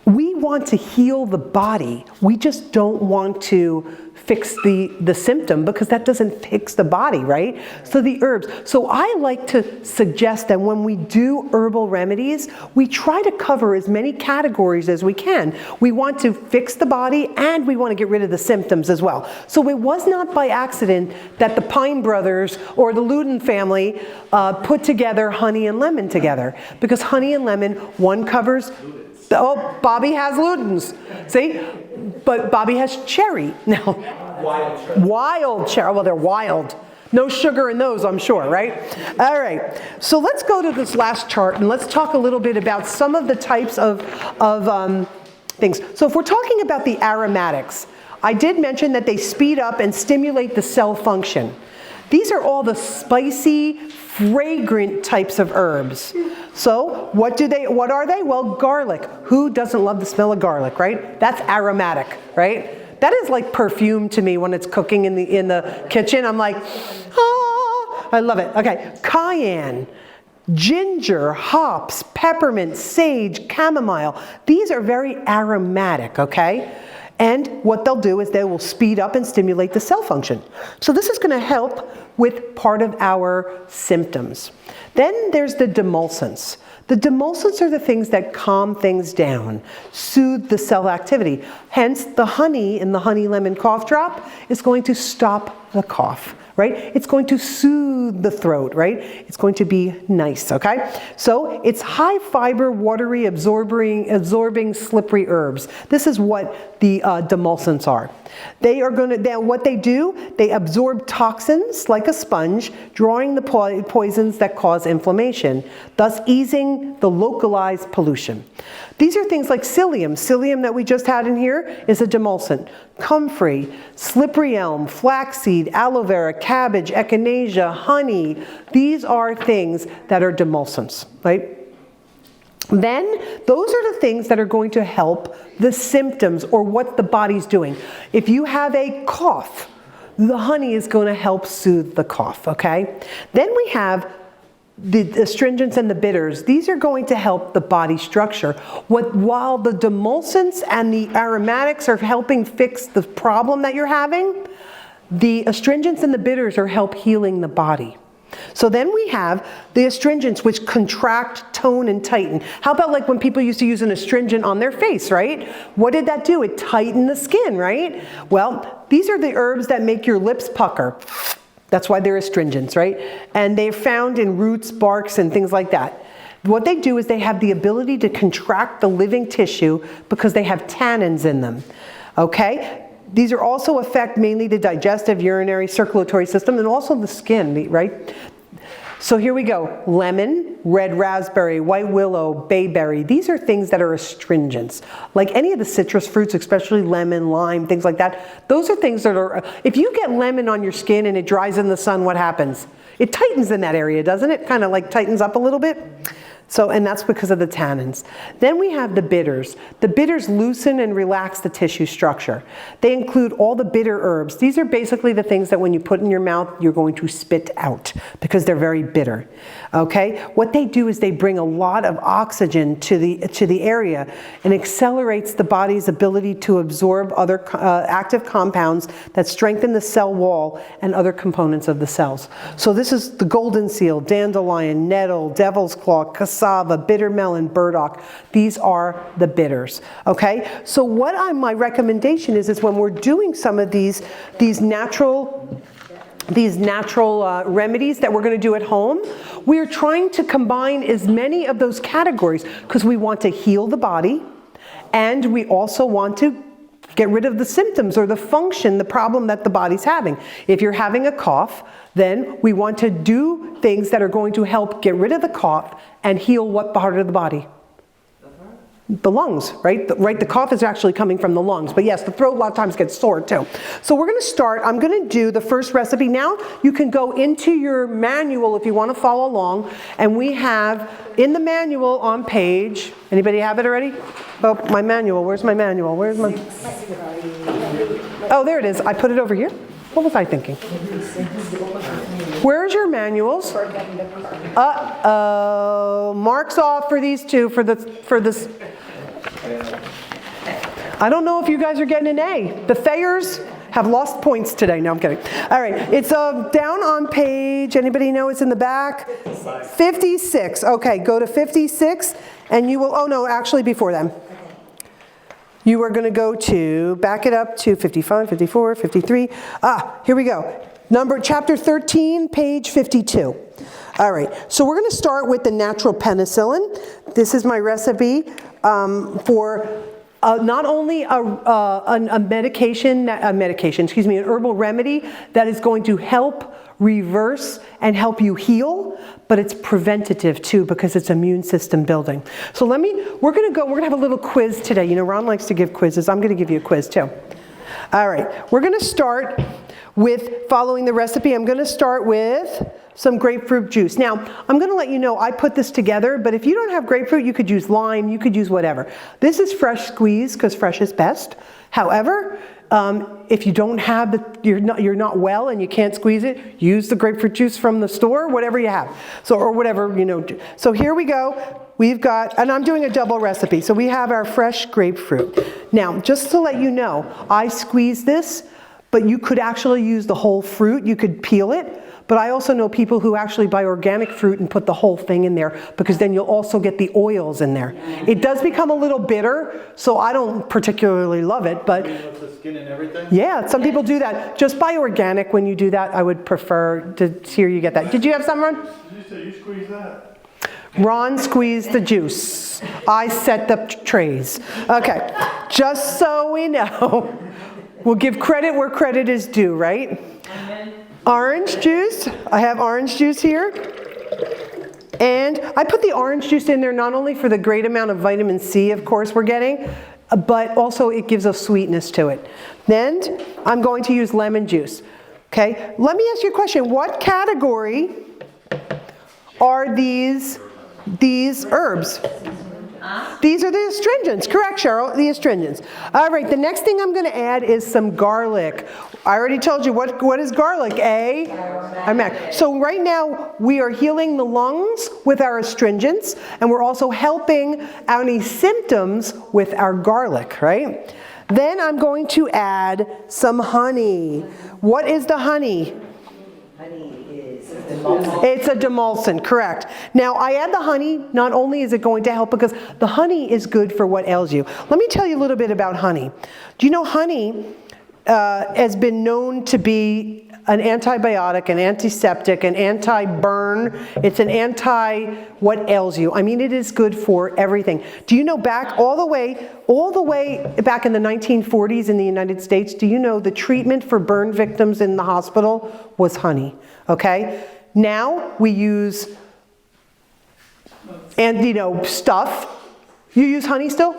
[SPEAKER 1] We want to heal the body. We just don't want to fix the symptom, because that doesn't fix the body, right? So the herbs. So I like to suggest that when we do herbal remedies, we try to cover as many categories as we can. We want to fix the body and we want to get rid of the symptoms as well. So it was not by accident that the Pine brothers or the Luden family put together honey and lemon together, because honey and lemon, one covers. Oh, Bobby has Luden's. See? But Bobby has cherry. Now, wild cherry. Well, they're wild. No sugar in those, I'm sure, right? All right. So let's go to this last chart and let's talk a little bit about some of the types of things. So if we're talking about the aromatics, I did mention that they speed up and stimulate the cell function. These are all the spicy, fragrant types of herbs. So what are they? Well, garlic. Who doesn't love the smell of garlic, right? That's aromatic, right? That is like perfume to me when it's cooking in the kitchen. I'm like, ah, I love it. Okay, cayenne, ginger, hops, peppermint, sage, chamomile. These are very aromatic, okay? And what they'll do is they will speed up and stimulate the cell function. So this is going to help with part of our symptoms. Then there's the demulcents. The demulcents are the things that calm things down, soothe the cell activity. Hence, the honey in the honey lemon cough drop is going to stop the cough, right? It's going to soothe the throat, right? It's going to be nice, okay? So it's high fiber, watery, absorbing slippery herbs. This is what the demulcents are. What they do, they absorb toxins like a sponge, drawing the poisons that cause inflammation, thus easing the localized pollution. These are things like psyllium. Psyllium that we just had in here is a demulcent. Comfrey, slippery elm, flaxseed, aloe vera, cabbage, echinacea, honey. These are things that are demulcents, right? Then those are the things that are going to help the symptoms or what the body's doing. If you have a cough, the honey is going to help soothe the cough, okay? Then we have the astringents and the bitters. These are going to help the body structure. While the demulcents and the aromatics are helping fix the problem that you're having, the astringents and the bitters are help healing the body. So then we have the astringents, which contract, tone, and tighten. How about like when people used to use an astringent on their face, right? What did that do? It tightened the skin, right? Well, these are the herbs that make your lips pucker. That's why they're astringents, right? And they're found in roots, barks, and things like that. What they do is they have the ability to contract the living tissue because they have tannins in them, okay? These are also affect mainly the digestive, urinary, circulatory system, and also the skin, right? So here we go. Lemon, red raspberry, white willow, bayberry. These are things that are astringents. Like any of the citrus fruits, especially lemon, lime, things like that. Those are things that are, if you get lemon on your skin and it dries in the sun, what happens? It tightens in that area, doesn't it? Kind of like tightens up a little bit. So, and that's because of the tannins. Then we have the bitters. The bitters loosen and relax the tissue structure. They include all the bitter herbs. These are basically the things that when you put in your mouth, you're going to spit out because they're very bitter. Okay? What they do is they bring a lot of oxygen to the area and accelerates the body's ability to absorb other active compounds that strengthen the cell wall and other components of the cells. So this is the golden seal, dandelion, nettle, devil's claw, cassava, bitter melon, burdock. These are the bitters, okay? So what my recommendation is when we're doing some of these natural remedies that we're going to do at home, we're trying to combine as many of those categories because we want to heal the body and we also want to get rid of the symptoms or the function, the problem that the body's having. If you're having a cough, then we want to do things that are going to help get rid of the cough and heal what part of the body? The lungs, right? The cough is actually coming from the lungs. But yes, the throat a lot of times gets sore too. So we're going to start. I'm going to do the first recipe. Now you can go into your manual if you want to follow along. And we have in the manual on page, anybody have it already? Oh, my manual. Where's my manual? Where's my? Oh, there it is. I put it over here. What was I thinking? Where's your manuals? Uh-oh. Marks off for these two for this. I don't know if you guys are getting an A. The Thayers have lost points today. No, I'm kidding. All right. It's down on page, anybody know it's in the back? 56. Okay, go to 56 and you will, oh no, actually before then. You are going to go to, back it up to 55, 54, 53. Here we go. Chapter 13, page 52. All right, so we're going to start with the natural penicillin. This is my recipe for not only an herbal remedy that is going to help reverse and help you heal, but it's preventative too because it's immune system building. So we're going to have a little quiz today. You know, Ron likes to give quizzes. I'm going to give you a quiz too. All right, we're going to start with following the recipe. I'm going to start with some grapefruit juice. Now, I'm going to let you know I put this together, but if you don't have grapefruit, you could use lime, you could use whatever. This is fresh squeezed because fresh is best. However, if you don't have you're not well and you can't squeeze it, use the grapefruit juice from the store, whatever you have. So, or whatever, you know. So here we go. We've got, and I'm doing a double recipe. So we have our fresh grapefruit. Now, just to let you know, I squeeze this, but you could actually use the whole fruit. You could peel it. but I also know people who actually buy organic fruit and put the whole thing in there, because then you'll also get the oils in there. It does become a little bitter, so I don't particularly love it, but
[SPEAKER 7] With the skin and everything?
[SPEAKER 1] yeah, some people do that. Just buy organic when you do that. I would prefer to hear you get that. Did you have some, Ron?
[SPEAKER 5] You say you squeeze that?
[SPEAKER 1] Ron squeezed the juice. I set the trays. Okay, just so we know, we'll give credit where credit is due, right? Orange juice. I have orange juice here. And I put the orange juice in there not only for the great amount of vitamin C, of course, we're getting, but also it gives a sweetness to it. Then I'm going to use lemon juice. Okay, let me ask you a question. What category are these herbs? These are the astringents. Correct, Cheryl, the astringents. All right, the next thing I'm going to add is some garlic. I already told you what is garlic, aromatic. So right now we are healing the lungs with our astringents, and we're also helping any symptoms with our garlic, right? Then I'm going to add some honey. What is the honey? It's a demulcent, correct. Now, I add the honey, not only is it going to help, because the honey is good for what ails you. Let me tell you a little bit about honey. Do you know honey has been known to be an antibiotic, an antiseptic, an anti-burn. It's an anti-what ails you. I mean, it is good for everything. Do you know back all the way back in the 1940s in the United States, do you know the treatment for burn victims in the hospital was honey, okay? Now we use, stuff. You use honey still?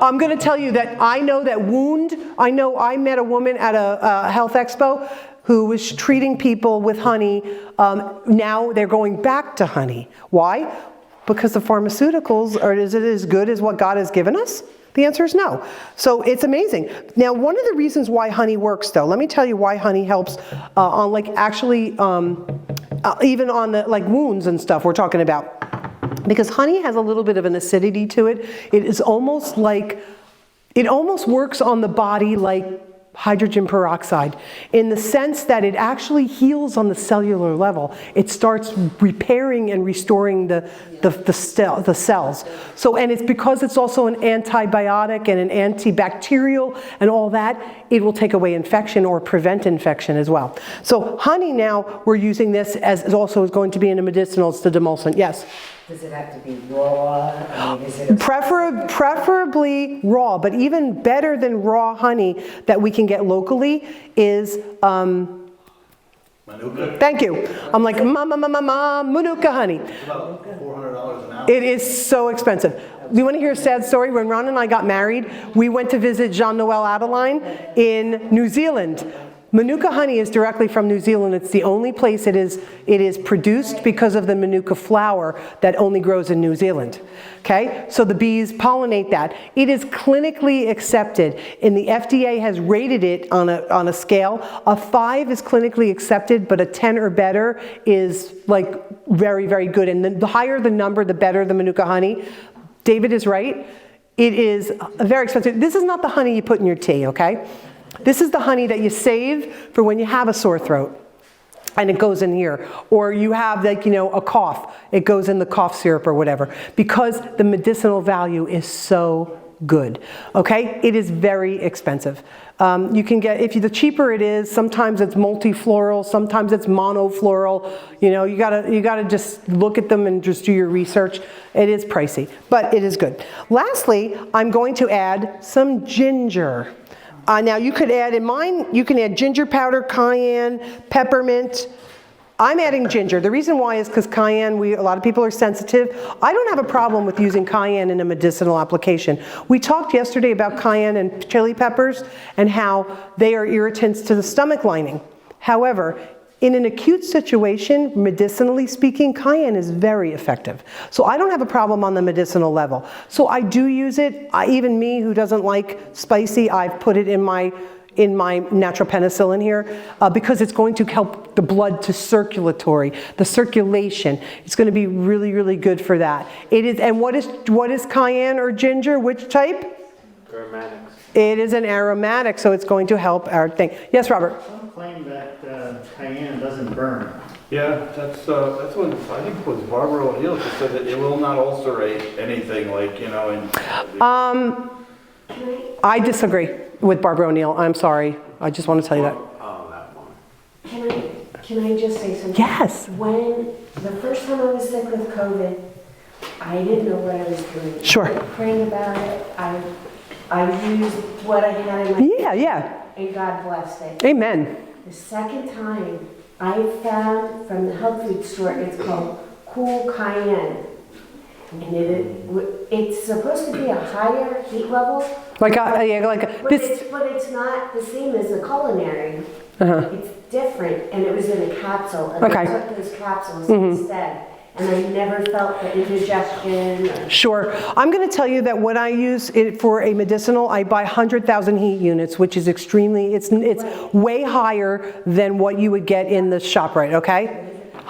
[SPEAKER 1] I'm going to tell you that I know I met a woman at a health expo who was treating people with honey. Now they're going back to honey. Why? Because the pharmaceuticals, is it as good as what God has given us? The answer is no. So it's amazing. Now, one of the reasons why honey works, though, let me tell you why honey helps on even on the wounds and stuff we're talking about. Because honey has a little bit of an acidity to it. It almost works on the body like hydrogen peroxide, in the sense that it actually heals on the cellular level. It starts repairing and restoring the cells. So, and it's because it's also an antibiotic and an antibacterial and all that, it will take away infection or prevent infection as well. So honey, now we're using this as also is going to be in a medicinal, it's the demulcent. Yes?
[SPEAKER 6] Does it have to be raw? I mean, is it
[SPEAKER 1] Preferably raw, but even better than raw honey that we can get locally is,
[SPEAKER 7] Manuka?
[SPEAKER 1] thank you. I'm like, Manuka honey.
[SPEAKER 7] It's about $400 an ounce.
[SPEAKER 1] It is so expensive. Do you want to hear a sad story? When Ron and I got married, we went to visit Jean-Noel Adeline in New Zealand. Manuka honey is directly from New Zealand. It's the only place it is produced because of the Manuka flower that only grows in New Zealand. Okay? So the bees pollinate that. It is clinically accepted, and the FDA has rated it on a scale. A 5 is clinically accepted, but a 10 or better is very, very good. And the higher the number, the better the Manuka honey. David is right. It is very expensive. This is not the honey you put in your tea, okay? This is the honey that you save for when you have a sore throat, and it goes in here. Or you have a cough, it goes in the cough syrup or whatever, because the medicinal value is so good, okay? It is very expensive. You can get, the cheaper it is, sometimes it's multifloral, sometimes it's monofloral. You gotta just look at them and just do your research. It is pricey, but it is good. Lastly, I'm going to add some ginger. Now you could add, in mine, you can add ginger powder, cayenne, peppermint. I'm adding ginger. The reason why is because cayenne, a lot of people are sensitive. I don't have a problem with using cayenne in a medicinal application. We talked yesterday about cayenne and chili peppers and how they are irritants to the stomach lining. However, in an acute situation, medicinally speaking, cayenne is very effective. So I don't have a problem on the medicinal level. So I do use it. Even me, who doesn't like spicy, I've put it in my natural penicillin here because it's going to help the blood to the circulation. It's going to be really, really good for that. It is. And what is cayenne or ginger? Which type?
[SPEAKER 2] Aromatics.
[SPEAKER 1] It is an aromatic, so it's going to help our thing. Yes, Robert?
[SPEAKER 5] Some claim that cayenne doesn't burn.
[SPEAKER 7] Yeah, that's what, I think it was Barbara O'Neill that said that it will not ulcerate anything like, you know, and.
[SPEAKER 1] I disagree with Barbara O'Neill. I'm sorry. I just want to tell you that.
[SPEAKER 7] Oh, that one.
[SPEAKER 4] Can I just say something?
[SPEAKER 1] Yes.
[SPEAKER 4] When, the first time I was sick with COVID, I didn't know what I was doing.
[SPEAKER 1] Sure.
[SPEAKER 4] Praying about it, I used what I had in my.
[SPEAKER 1] Yeah.
[SPEAKER 4] And God blessed it.
[SPEAKER 1] Amen.
[SPEAKER 4] The second time, I found from the health food store, it's called Cool Cayenne. And it's supposed to be a higher heat level,
[SPEAKER 1] Like
[SPEAKER 4] but
[SPEAKER 1] this.
[SPEAKER 4] it's not the same as the culinary.
[SPEAKER 1] Uh-huh.
[SPEAKER 4] It's different, and it was in a capsule, and
[SPEAKER 1] Okay.
[SPEAKER 4] I took those capsules instead. And I never felt the indigestion.
[SPEAKER 1] Sure. I'm going to tell you that when I use it for a medicinal, I buy 100,000 heat units, which is extremely, it's way higher than what you would get in the ShopRite, okay?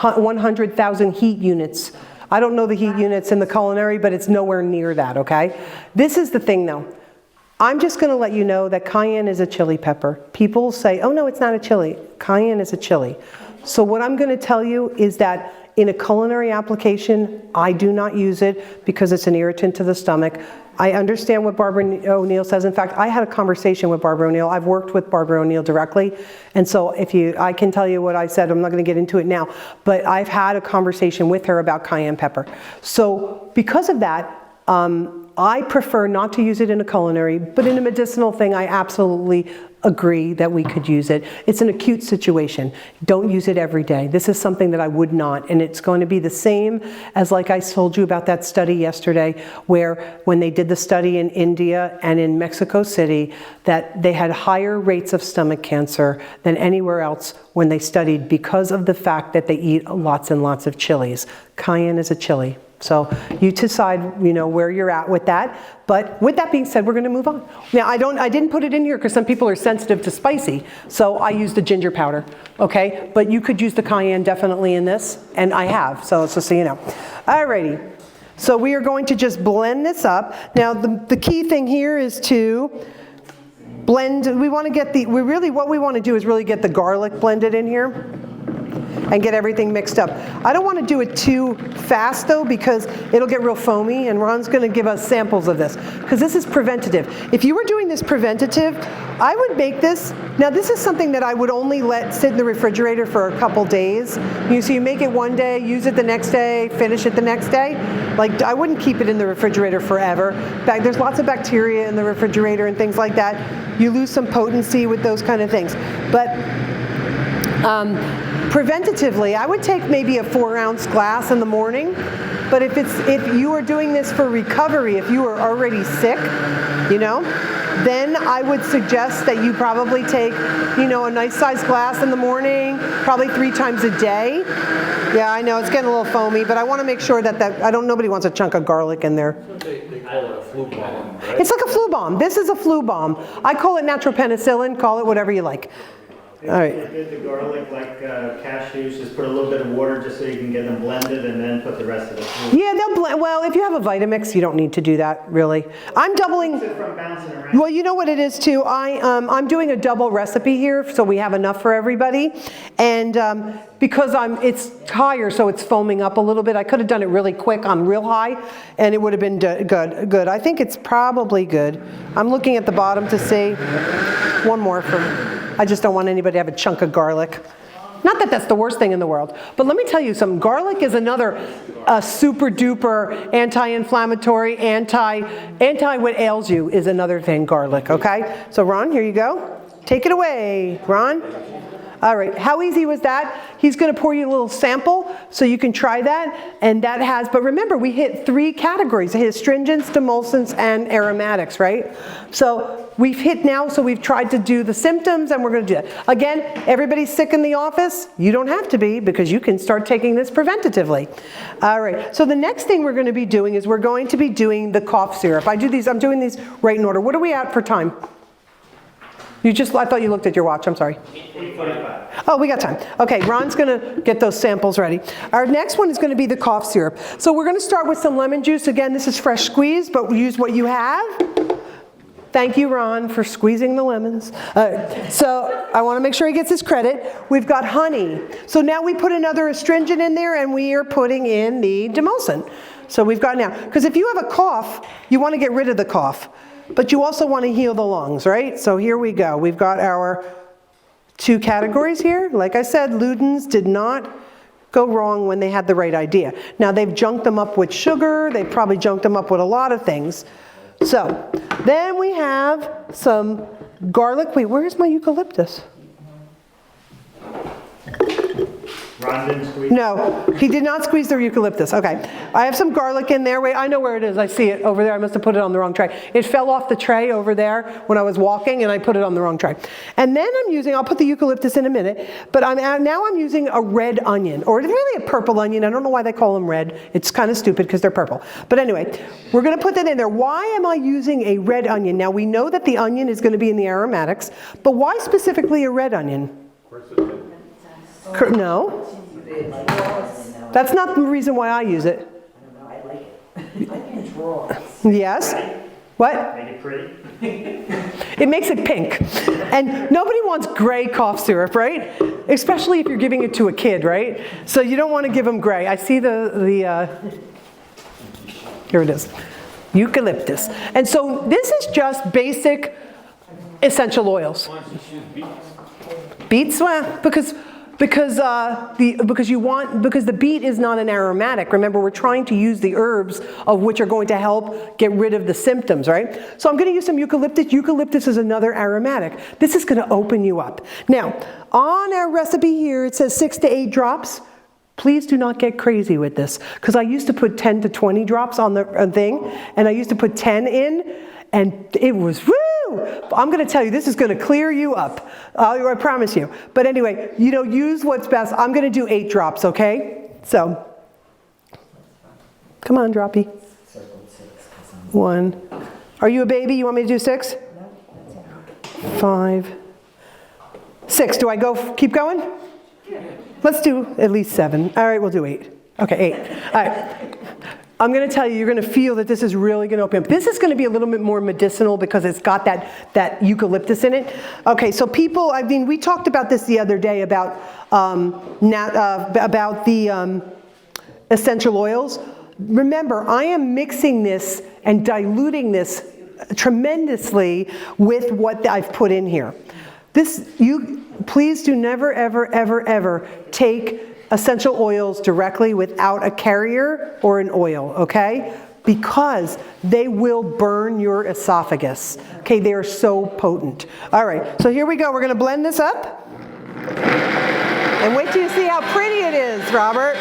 [SPEAKER 1] 100,000 heat units. I don't know the heat units in the culinary, but it's nowhere near that, okay? This is the thing though. I'm just going to let you know that cayenne is a chili pepper. People say, oh no, it's not a chili. Cayenne is a chili. So what I'm going to tell you is that in a culinary application, I do not use it because it's an irritant to the stomach. I understand what Barbara O'Neill says. In fact, I had a conversation with Barbara O'Neill. I've worked with Barbara O'Neill directly. And so I can tell you what I said. I'm not going to get into it now. But I've had a conversation with her about cayenne pepper. So because of that, I prefer not to use it in a culinary, but in a medicinal thing, I absolutely agree that we could use it. It's an acute situation. Don't use it every day. This is something that I would not, and it's going to be the same as like I told you about that study yesterday, where when they did the study in India and in Mexico City, that they had higher rates of stomach cancer than anywhere else when they studied because of the fact that they eat lots and lots of chilies. Cayenne is a chili. So you decide, you know, where you're at with that. But with that being said, we're going to move on. Now, I didn't put it in here because some people are sensitive to spicy. So I used the ginger powder, okay? But you could use the cayenne definitely in this, and I have, so just so you know. Alrighty. So we are going to just blend this up. Now, the key thing here is to blend. We want to get what we want to do is really get the garlic blended in here and get everything mixed up. I don't want to do it too fast though, because it'll get real foamy, and Ron's going to give us samples of this because this is preventative. If you were doing this preventative, I would make this. Now this is something that I would only let sit in the refrigerator for a couple days. So you make it one day, use it the next day, finish it the next day. Like I wouldn't keep it in the refrigerator forever. There's lots of bacteria in the refrigerator and things like that. You lose some potency with those kind of things. But preventatively, I would take maybe a 4-ounce glass in the morning. But if you are doing this for recovery, if you are already sick, you know, then I would suggest that you probably take, you know, a nice sized glass in the morning, probably 3 times a day. Yeah, I know it's getting a little foamy, but I want to make sure that nobody wants a chunk of garlic in there.
[SPEAKER 7] They call it a flu bomb, right?
[SPEAKER 1] It's like a flu bomb. This is a flu bomb. I call it natural penicillin. Call it whatever you like. All right.
[SPEAKER 5] If you did the garlic like cashews, just put a little bit of water just so you can get them blended, and then put the rest of it through.
[SPEAKER 1] Yeah, they'll blend. Well, if you have a Vitamix, you don't need to do that, really. I'm doubling.
[SPEAKER 5] From bouncing around.
[SPEAKER 1] Well, you know what it is too. I'm doing a double recipe here, so we have enough for everybody. And because it's higher, so it's foaming up a little bit. I could have done it really quick on real high, and it would have been good. I think it's probably good. I'm looking at the bottom to see. One more I just don't want anybody to have a chunk of garlic. Not that that's the worst thing in the world, but let me tell you something. Garlic is another super duper anti-inflammatory, anti what ails you is another thing, garlic, okay? So Ron, here you go. Take it away, Ron. All right, how easy was that? He's going to pour you a little sample so you can try that. And that has, but remember, we hit 3 categories. It has astringents, emulsants, and aromatics, right? So we've hit now, so we've tried to do the symptoms, and we're going to do that. Again, everybody's sick in the office. You don't have to be, because you can start taking this preventatively. All right, so the next thing we're going to be doing is we're going to be doing the cough syrup. I'm doing these right in order. What are we at for time? I thought you looked at your watch, I'm sorry.
[SPEAKER 5] 8:45.
[SPEAKER 1] Oh, we got time. Okay, Ron's gonna get those samples ready. Our next one is gonna be the cough syrup. So we're gonna start with some lemon juice. Again, this is fresh squeezed, but we use what you have. Thank you, Ron, for squeezing the lemons. So I want to make sure he gets his credit. We've got honey. So now we put another astringent in there, and we are putting in the demulcent. So we've got now, because if you have a cough, you want to get rid of the cough, but you also want to heal the lungs, right? So here we go. We've got our 2 categories here. Like I said, Ludens did not go wrong when they had the right idea. Now they've junked them up with sugar. They've probably junked them up with a lot of things. So then we have some garlic. Wait, where's my eucalyptus?
[SPEAKER 5] Ron didn't squeeze.
[SPEAKER 1] No, he did not squeeze the eucalyptus. Okay. I have some garlic in there. Wait, I know where it is. I see it over there. I must have put it on the wrong tray. It fell off the tray over there when I was walking, and I put it on the wrong tray. And then I'm using, I'll put the eucalyptus in a minute, but now I'm using a red onion, or it's really a purple onion. I don't know why they call them red. It's kind of stupid because they're purple. But anyway, we're going to put that in there. Why am I using a red onion? Now we know that the onion is going to be in the aromatics, but why specifically a red onion? No. That's not the reason why I use it.
[SPEAKER 6] I like it. I think it's raw.
[SPEAKER 1] Yes? What?
[SPEAKER 5] Make it pretty.
[SPEAKER 1] It makes it pink. And nobody wants gray cough syrup, right? Especially if you're giving it to a kid, right? So you don't want to give them gray. I see here it is. Eucalyptus. And so this is just basic essential oils. Beets? Well, because the beet is not an aromatic. Remember, we're trying to use the herbs of which are going to help get rid of the symptoms, right? So I'm going to use some eucalyptus. Eucalyptus is another aromatic. This is going to open you up. Now, on our recipe here, it says 6 to 8 drops. Please do not get crazy with this, because I used to put 10 to 20 drops on the thing, and I used to put 10 in, and it was woo! I'm going to tell you, this is going to clear you up. I promise you. But anyway, use what's best. I'm going to do 8 drops, okay? So, come on, droppy. 1. Are you a baby? You want me to do 6? 5. 6. Do I keep going? Let's do at least 7. All right, we'll do 8. Okay, 8. All right. I'm going to tell you, you're going to feel that this is really going to open up. This is going to be a little bit more medicinal because it's got that eucalyptus in it. Okay, so we talked about this the other day about the essential oils. Remember, I am mixing this and diluting this tremendously with what I've put in here. Please do never, ever, ever, ever take essential oils directly without a carrier or an oil, okay? Because they will burn your esophagus. Okay, they are so potent. All right, so here we go. We're going to blend this up. And wait till you see how pretty it is, Robert.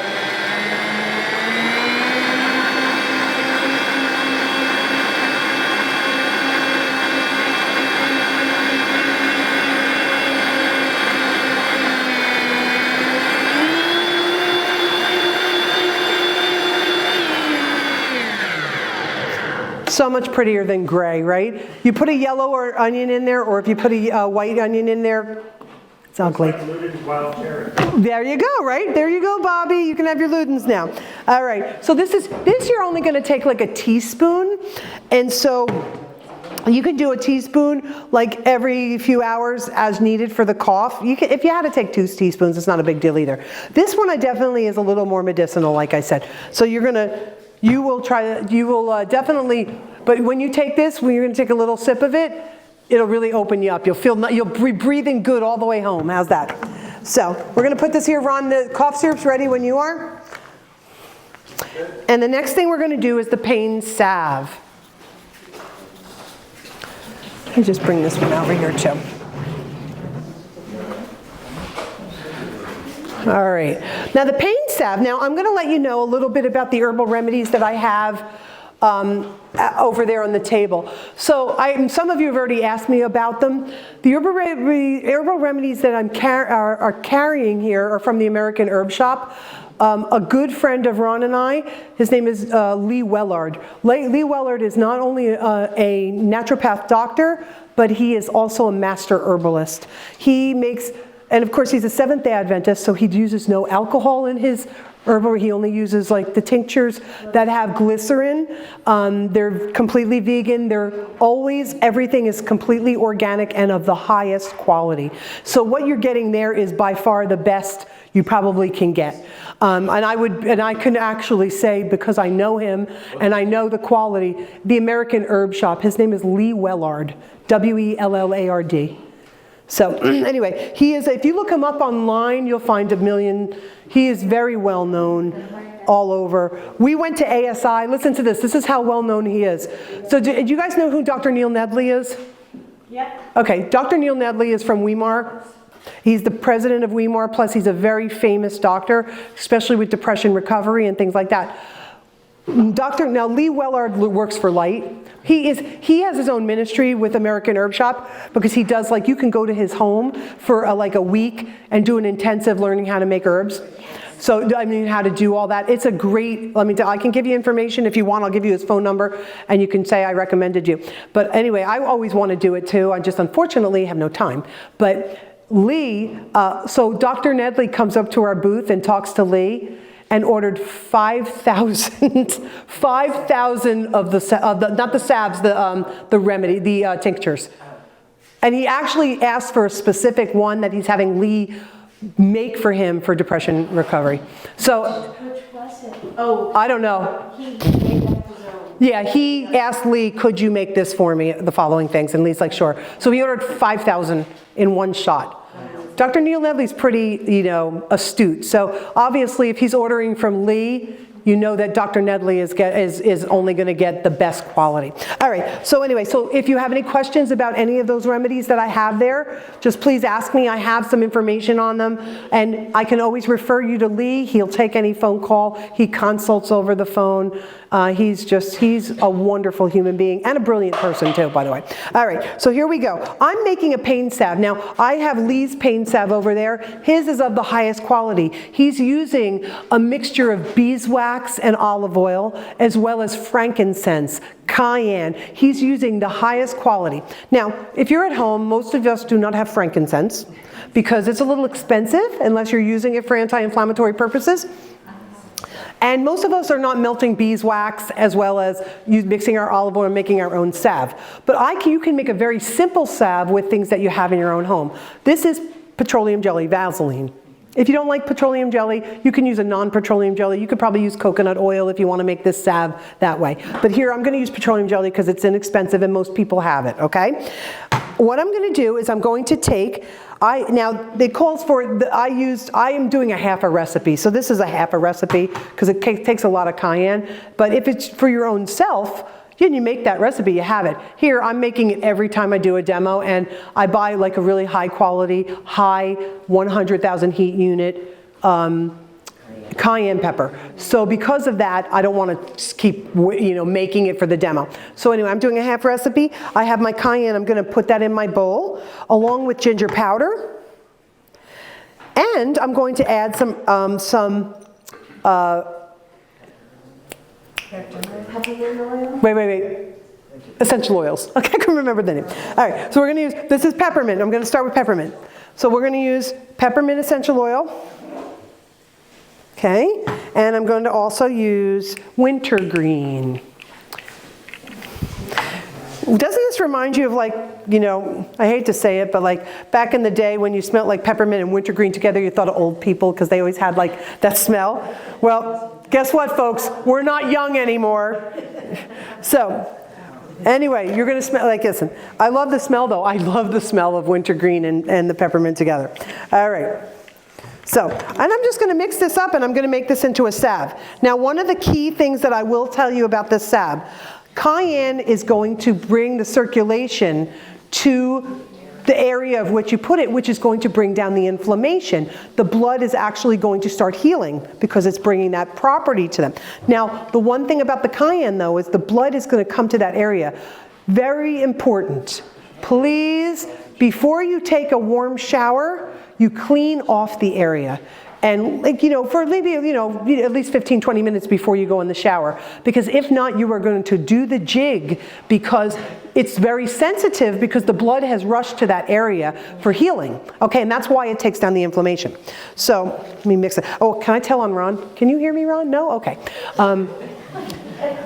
[SPEAKER 1] So much prettier than gray, right? You put a yellow or onion in there, or if you put a white onion in there, it's ugly.
[SPEAKER 5] Like Luden's wild cherry.
[SPEAKER 1] There you go, right? There you go, Bobby. You can have your Ludens now. All right, so this you're only going to take like a teaspoon, and so you can do a teaspoon like every few hours as needed for the cough. If you had to take 2 teaspoons, it's not a big deal either. This one definitely is a little more medicinal, like I said. So you will definitely, but when you take this, when you're going to take a little sip of it, it'll really open you up. You'll be breathing good all the way home. How's that? So we're going to put this here. Ron, the cough syrup's ready when you are. And the next thing we're going to do is the pain salve. Let me just bring this one over here too. All right. Now the pain salve, now I'm going to let you know a little bit about the herbal remedies that I have over there on the table. So some of you have already asked me about them. The herbal remedies that I'm carrying here are from the American Herb Shop. A good friend of Ron and I, his name is Lee Wellard. Lee Wellard is not only a naturopath doctor, but he is also a master herbalist. He makes, and of course he's a Seventh-day Adventist, so he uses no alcohol in his Herbal, he only uses like the tinctures that have glycerin. They're completely vegan. Everything is completely organic and of the highest quality. So what you're getting there is by far the best you probably can get. And I can actually say, because I know him and I know the quality, the American Herb Shop, his name is Lee Wellard, Wellard. So anyway, if you look him up online, you'll find a million. He is very well known all over. We went to ASI. Listen to this. This is how well known he is. So do you guys know who Dr. Neil Nedley is?
[SPEAKER 4] Yep.
[SPEAKER 1] Okay, Dr. Neil Nedley is from Weimar. He's the president of Weimar, plus he's a very famous doctor, especially with depression recovery and things like that. Now Lee Wellard works for Light. He has his own ministry with American Herb Shop, because he does, like, you can go to his home for like a week and do an intensive learning how to make herbs. So, I mean, how to do all that. It's a great, I can give you information if you want. I'll give you his phone number and you can say I recommended you. But anyway, I always want to do it too. I just unfortunately have no time. But Lee, so Dr. Nedley comes up to our booth and talks to Lee and ordered 5,000 of the, not the salves, the remedy, the tinctures. And he actually asked for a specific one that he's having Lee make for him for depression recovery. So,
[SPEAKER 4] Which was it? Oh,
[SPEAKER 1] I don't know.
[SPEAKER 4] he made up his own.
[SPEAKER 1] Yeah, he asked Lee, could you make this for me, the following things? And Lee's like, sure. So he ordered 5,000 in one shot. Dr. Neil Nedley's pretty, astute. So obviously, if he's ordering from Lee, you know that Dr. Nedley is only going to get the best quality. All right, so anyway, so if you have any questions about any of those remedies that I have there, just please ask me. I have some information on them, and I can always refer you to Lee. He'll take any phone call. He consults over the phone. He's a wonderful human being and a brilliant person too, by the way. All right, so here we go. I'm making a pain salve. Now, I have Lee's pain salve over there. His is of the highest quality. He's using a mixture of beeswax and olive oil, as well as frankincense, cayenne. He's using the highest quality. Now, if you're at home, most of us do not have frankincense because it's a little expensive unless you're using it for anti-inflammatory purposes. And most of us are not melting beeswax as well as mixing our olive oil and making our own salve. But you can make a very simple salve with things that you have in your own home. This is petroleum jelly, Vaseline. If you don't like petroleum jelly, you can use a non-petroleum jelly. You could probably use coconut oil if you want to make this salve that way. But here I'm going to use petroleum jelly because it's inexpensive and most people have it, okay? What I'm going to do is I'm going to take, now it calls for, I am doing a half a recipe. So this is a half a recipe because it takes a lot of cayenne. But if it's for your own self, you make that recipe, you have it. Here, I'm making it every time I do a demo, and I buy like a really high quality, high 100,000 heat unit cayenne pepper. So because of that, I don't want to keep making it for the demo. So anyway, I'm doing a half recipe. I have my cayenne. I'm going to put that in my bowl along with ginger powder. And I'm going to add some
[SPEAKER 4] Peppermint oil?
[SPEAKER 1] wait. Essential oils. Okay, I can remember the name. All right, so we're going to use, this is peppermint. I'm going to start with peppermint. So we're going to use peppermint essential oil. Okay, and I'm going to also use wintergreen. Doesn't this remind you of I hate to say it, but back in the day when you smelled like peppermint and wintergreen together, you thought of old people because they always had that smell? Well, guess what, folks? We're not young anymore. So, anyway, you're going to smell, listen, I love the smell though. I love the smell of wintergreen and the peppermint together. All right. So, and I'm just going to mix this up and I'm going to make this into a salve. Now, one of the key things that I will tell you about this salve, cayenne is going to bring the circulation to the area of which you put it, which is going to bring down the inflammation. The blood is actually going to start healing because it's bringing that property to them. Now, the one thing about the cayenne, though, is the blood is going to come to that area. Very important. Please, before you take a warm shower, you clean off the area. And for maybe, at least 15, 20 minutes before you go in the shower. Because if not, you are going to do the jig because it's very sensitive because the blood has rushed to that area for healing. Okay, and that's why it takes down the inflammation. So let me mix it. Oh, can I tell on Ron? Can you hear me, Ron? No? Okay.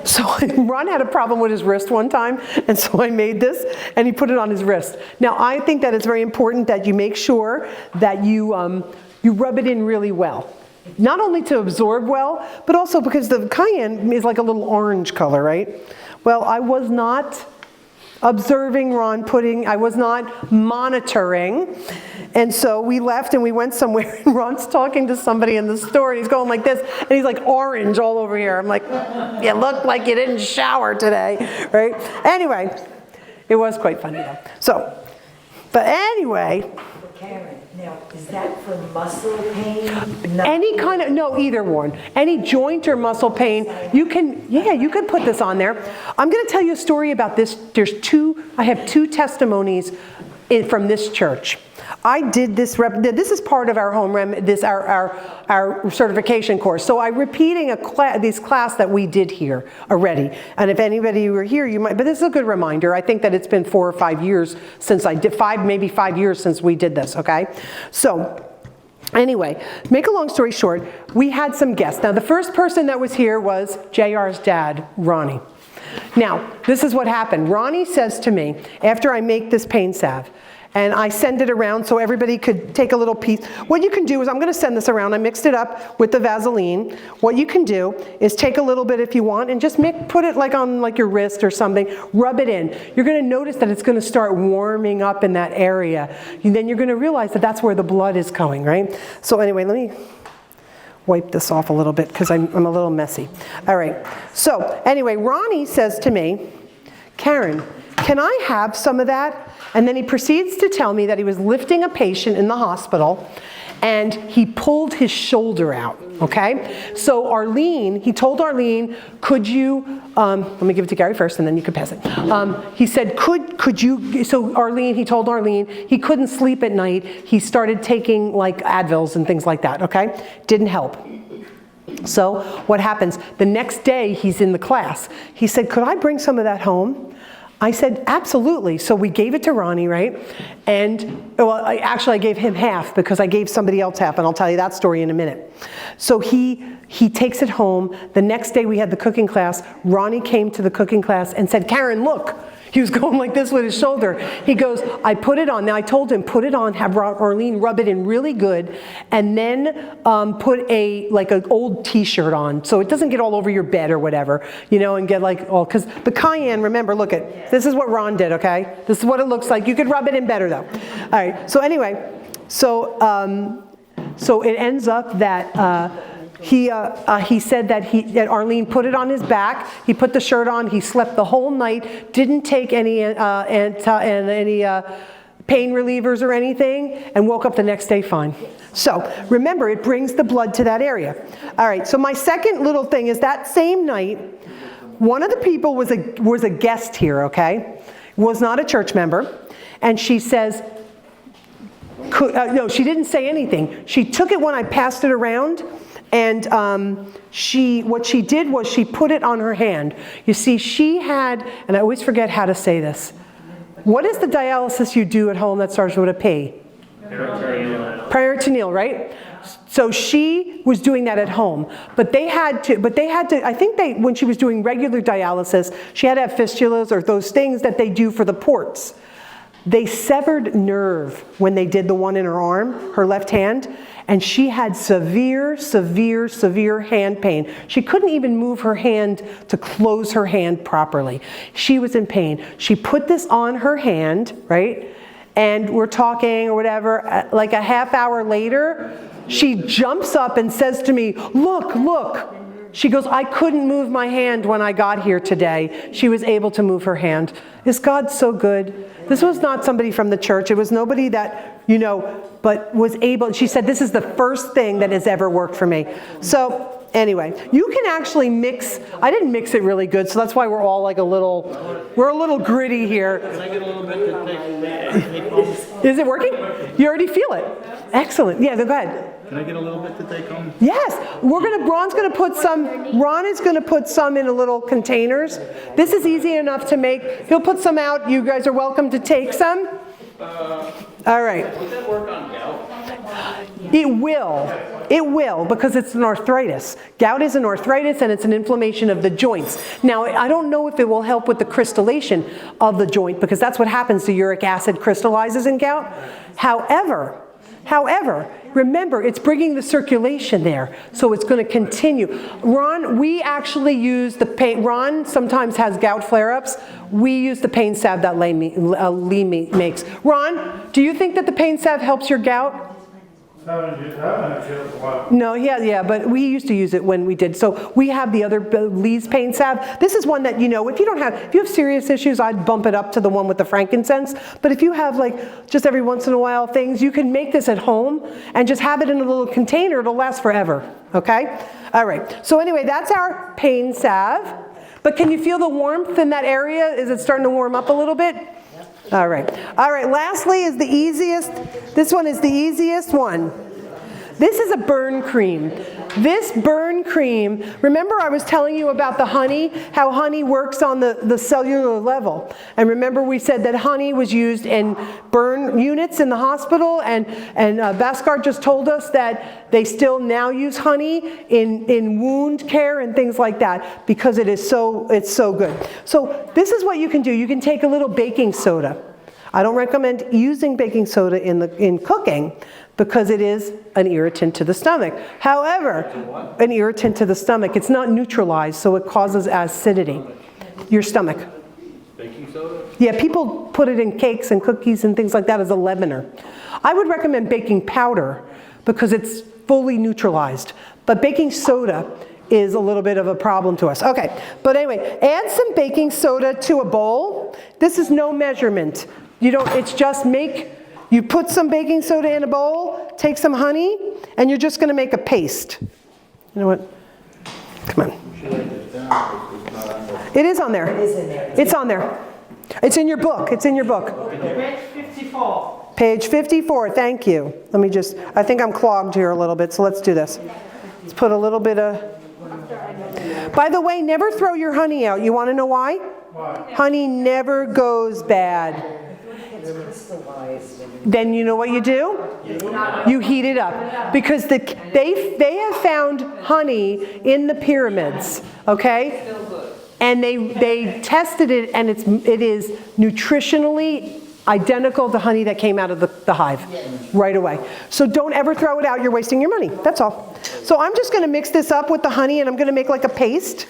[SPEAKER 1] So Ron had a problem with his wrist one time, and so I made this, and he put it on his wrist. Now, I think that it's very important that you make sure that you rub it in really well. Not only to absorb well, but also because the cayenne is like a little orange color, right? Well, I was not observing Ron putting, I was not monitoring. And so we left and we went somewhere, and Ron's talking to somebody in the store, and he's going like this, and he's like orange all over here. I'm like, you look like you didn't shower today, right? Anyway, it was quite funny though. So, but anyway.
[SPEAKER 6] Carin, now, is that for muscle pain?
[SPEAKER 1] Any kind of, no, either one. Any joint or muscle pain, you can put this on there. I'm going to tell you a story about this. I have two testimonies from this church. I did this, this is part of our home our certification course. So I'm repeating this class that we did here already. And if anybody were here, you might, but this is a good reminder. I think that it's been 4 or 5 years since I did, maybe 5 years since we did this, okay? So anyway, make a long story short, we had some guests. Now the first person that was here was JR's dad, Ronnie. Now, this is what happened. Ronnie says to me, after I make this pain salve, and I send it around so everybody could take a little piece. What you can do is, I'm going to send this around. I mixed it up with the Vaseline. What you can do is take a little bit if you want and just put it like on like your wrist or something. Rub it in. You're going to notice that it's going to start warming up in that area. And then you're going to realize that that's where the blood is going, right? So anyway, let me wipe this off a little bit because I'm a little messy. All right. So anyway, Ronnie says to me, Carin, can I have some of that? And then he proceeds to tell me that he was lifting a patient in the hospital and he pulled his shoulder out, okay? So he told Arlene, could you, let me give it to Gary first and then you can pass it. He said, could you, so he told Arlene he couldn't sleep at night. He started taking like Advils and things like that, okay? Didn't help. So what happens? The next day he's in the class. He said, could I bring some of that home? I said, absolutely. So we gave it to Ronnie, right? And, well, I gave him half because I gave somebody else half, and I'll tell you that story in a minute. So he takes it home. The next day we had the cooking class. Ronnie came to the cooking class and said, Carin, look. He was going like this with his shoulder. He goes, I put it on. Now I told him, put it on, have Arlene rub it in really good, and then put an old t-shirt on so it doesn't get all over your bed or whatever, and get because the cayenne, remember, look this is what Ron did, okay? This is what it looks like. You could rub it in better though. All right, so anyway, so it ends up that he said that Arlene put it on his back. He put the shirt on. He slept the whole night. Didn't take any pain relievers or anything, and woke up the next day fine. So remember, it brings the blood to that area. All right. So my second little thing is that same night, one of the people was a guest here. Okay, was not a church member, and she says. No, she didn't say anything. She took it when I passed it around. And what she did was she put it on her hand. You see, she had, and I always forget how to say this. What is the dialysis you do at home that starts with a P? Peritoneal, right? So she was doing that at home. But they had to, I think when she was doing regular dialysis, she had to have fistulas or those things that they do for the ports. They severed nerve when they did the one in her arm, her left hand, and she had severe, severe, severe hand pain. She couldn't even move her hand to close her hand properly. She was in pain. She put this on her hand, right? And we're talking or whatever, like a half hour later, she jumps up and says to me, look. She goes, I couldn't move my hand when I got here today. She was able to move her hand. Is God so good? This was not somebody from the church. It was nobody that, but was able. She said, this is the first thing that has ever worked for me. So anyway, you can actually mix. I didn't mix it really good, so that's why we're all we're a little gritty here.
[SPEAKER 7] Can I get a little bit to take home?
[SPEAKER 1] Is it working? You already feel it. Excellent. Yeah, go ahead.
[SPEAKER 7] Can I get a little bit to take home?
[SPEAKER 1] Yes, Ron is going to put some in a little containers. This is easy enough to make. He'll put some out. You guys are welcome to take some. All right.
[SPEAKER 7] Would that work on gout?
[SPEAKER 1] It will, because it's an arthritis. Gout is an arthritis and it's an inflammation of the joints. Now, I don't know if it will help with the crystallization of the joint, because that's what happens to uric acid crystallizes in gout. However, remember, it's bringing the circulation there, so it's going to continue. Ron, we actually use the pain. Ron sometimes has gout flare-ups. We use the pain salve that Lee makes. Ron, do you think that the pain salve helps your gout? No, yeah, but we used to use it when we did. So we have the other Lee's pain salve. This is one that, if you have serious issues, I'd bump it up to the one with the frankincense. But if you have just every once in a while things, you can make this at home and just have it in a little container. It'll last forever, okay? All right, so anyway, that's our pain salve. But can you feel the warmth in that area? Is it starting to warm up a little bit? All right, lastly is the easiest. This one is the easiest one. This is a burn cream. This burn cream, remember I was telling you about the honey, how honey works on the cellular level. And remember we said that honey was used in burn units in the hospital, and Bhaskar just told us that they still now use honey in wound care and things like that, because it's so good. So this is what you can do. You can take a little baking soda. I don't recommend using baking soda in cooking, because it is an irritant to the stomach. However, an irritant to the stomach, it's not neutralized, so it causes acidity. Your stomach.
[SPEAKER 7] Baking soda?
[SPEAKER 1] Yeah, people put it in cakes and cookies and things like that as a leavener. I would recommend baking powder, because it's fully neutralized. But baking soda is a little bit of a problem to us. Okay, but anyway, add some baking soda to a bowl. This is no measurement. It's just you put some baking soda in a bowl, take some honey, and you're just going to make a paste. You know what? Come on. It is on there.
[SPEAKER 6] It is in there.
[SPEAKER 1] It's on there. It's in your book. It's in your book.
[SPEAKER 5] Page 54.
[SPEAKER 1] Page 54, thank you. I think I'm clogged here a little bit, so let's do this. Let's put a little bit of... By the way, never throw your honey out. You want to know why? Why? Honey never goes bad. Then you know what you do? You heat it up. Because they have found honey in the pyramids, okay? And they tested it, and it is nutritionally identical to honey that came out of the hive right away. So don't ever throw it out. You're wasting your money. That's all. So I'm just going to mix this up with the honey, and I'm going to make like a paste.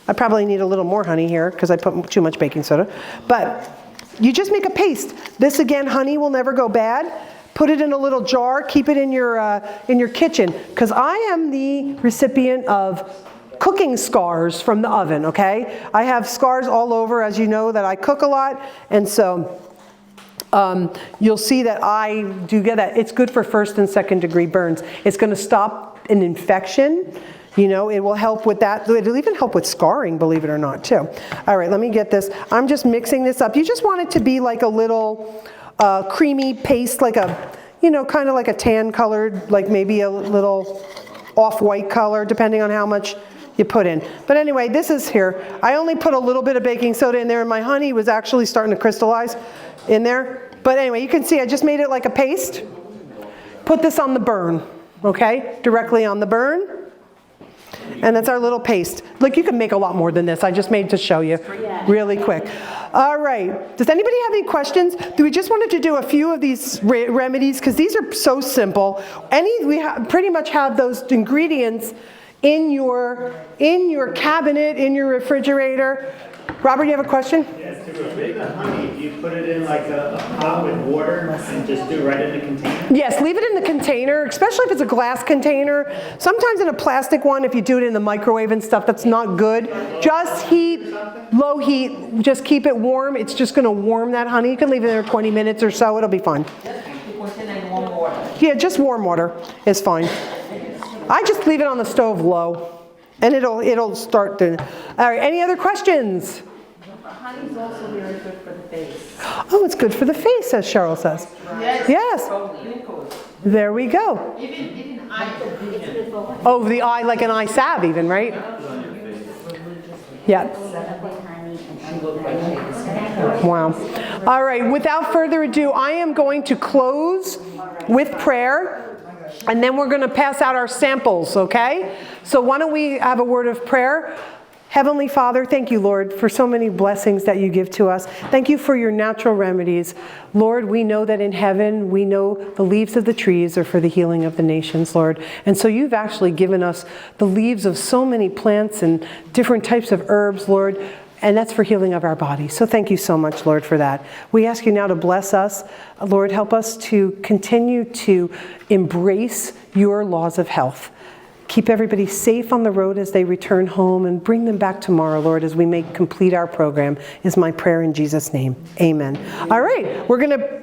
[SPEAKER 1] I probably need a little more honey here because I put too much baking soda. But you just make a paste. This again, honey will never go bad. Put it in a little jar. Keep it in your kitchen, because I am the recipient of cooking scars from the oven. Okay, I have scars all over, as you know, that I cook a lot, and so you'll see that I do get that. It's good for first and second degree burns. It's going to stop an infection. It will help with that. It'll even help with scarring, believe it or not, too. All right, let me get this. I'm just mixing this up. You just want it to be like a little creamy paste, like a, kind of like a tan colored, like maybe a little off-white color, depending on how much you put in. But anyway, this is here. I only put a little bit of baking soda in there, and my honey was actually starting to crystallize in there. But anyway, you can see I just made it like a paste. Put this on the burn, okay? Directly on the burn. And that's our little paste. Like, you can make a lot more than this. I just made to show you really quick. All right. Does anybody have any questions? We just wanted to do a few of these remedies because these are so simple. We pretty much have those ingredients in your cabinet, in your refrigerator. Robert, you have a question?
[SPEAKER 5] Yeah, to make the honey, do you put it in like a pot with water and just do it right in the container?
[SPEAKER 1] Yes, leave it in the container, especially if it's a glass container. Sometimes in a plastic one, if you do it in the microwave and stuff, that's not good. Just heat, low heat, just keep it warm. It's just going to warm that honey. You can leave it there 20 minutes or so. It'll be fine. Yeah, just warm water is fine. I just leave it on the stove low. And it'll start to... All right, any other questions?
[SPEAKER 3] Honey's also very good for the face.
[SPEAKER 1] Oh, it's good for the face, as Cheryl says.
[SPEAKER 3] Yes.
[SPEAKER 1] Yes.
[SPEAKER 3] Glucose.
[SPEAKER 1] There we go.
[SPEAKER 3] Even
[SPEAKER 1] Oh, the eye, like an eye salve even, right? Yeah. Wow. All right, without further ado, I am going to close with prayer, and then we're going to pass out our samples, okay? So why don't we have a word of prayer? Heavenly Father, thank you, Lord, for so many blessings that you give to us. Thank you for your natural remedies. Lord, we know that in heaven, we know the leaves of the trees are for the healing of the nations, Lord. And so you've actually given us the leaves of so many plants and different types of herbs, Lord, and that's for healing of our bodies. So thank you so much, Lord, for that. We ask you now to bless us. Lord, help us to continue to embrace your laws of health. Keep everybody safe on the road as they return home, and bring them back tomorrow, Lord, as we complete our program, is my prayer in Jesus' name. Amen. All right, we're going to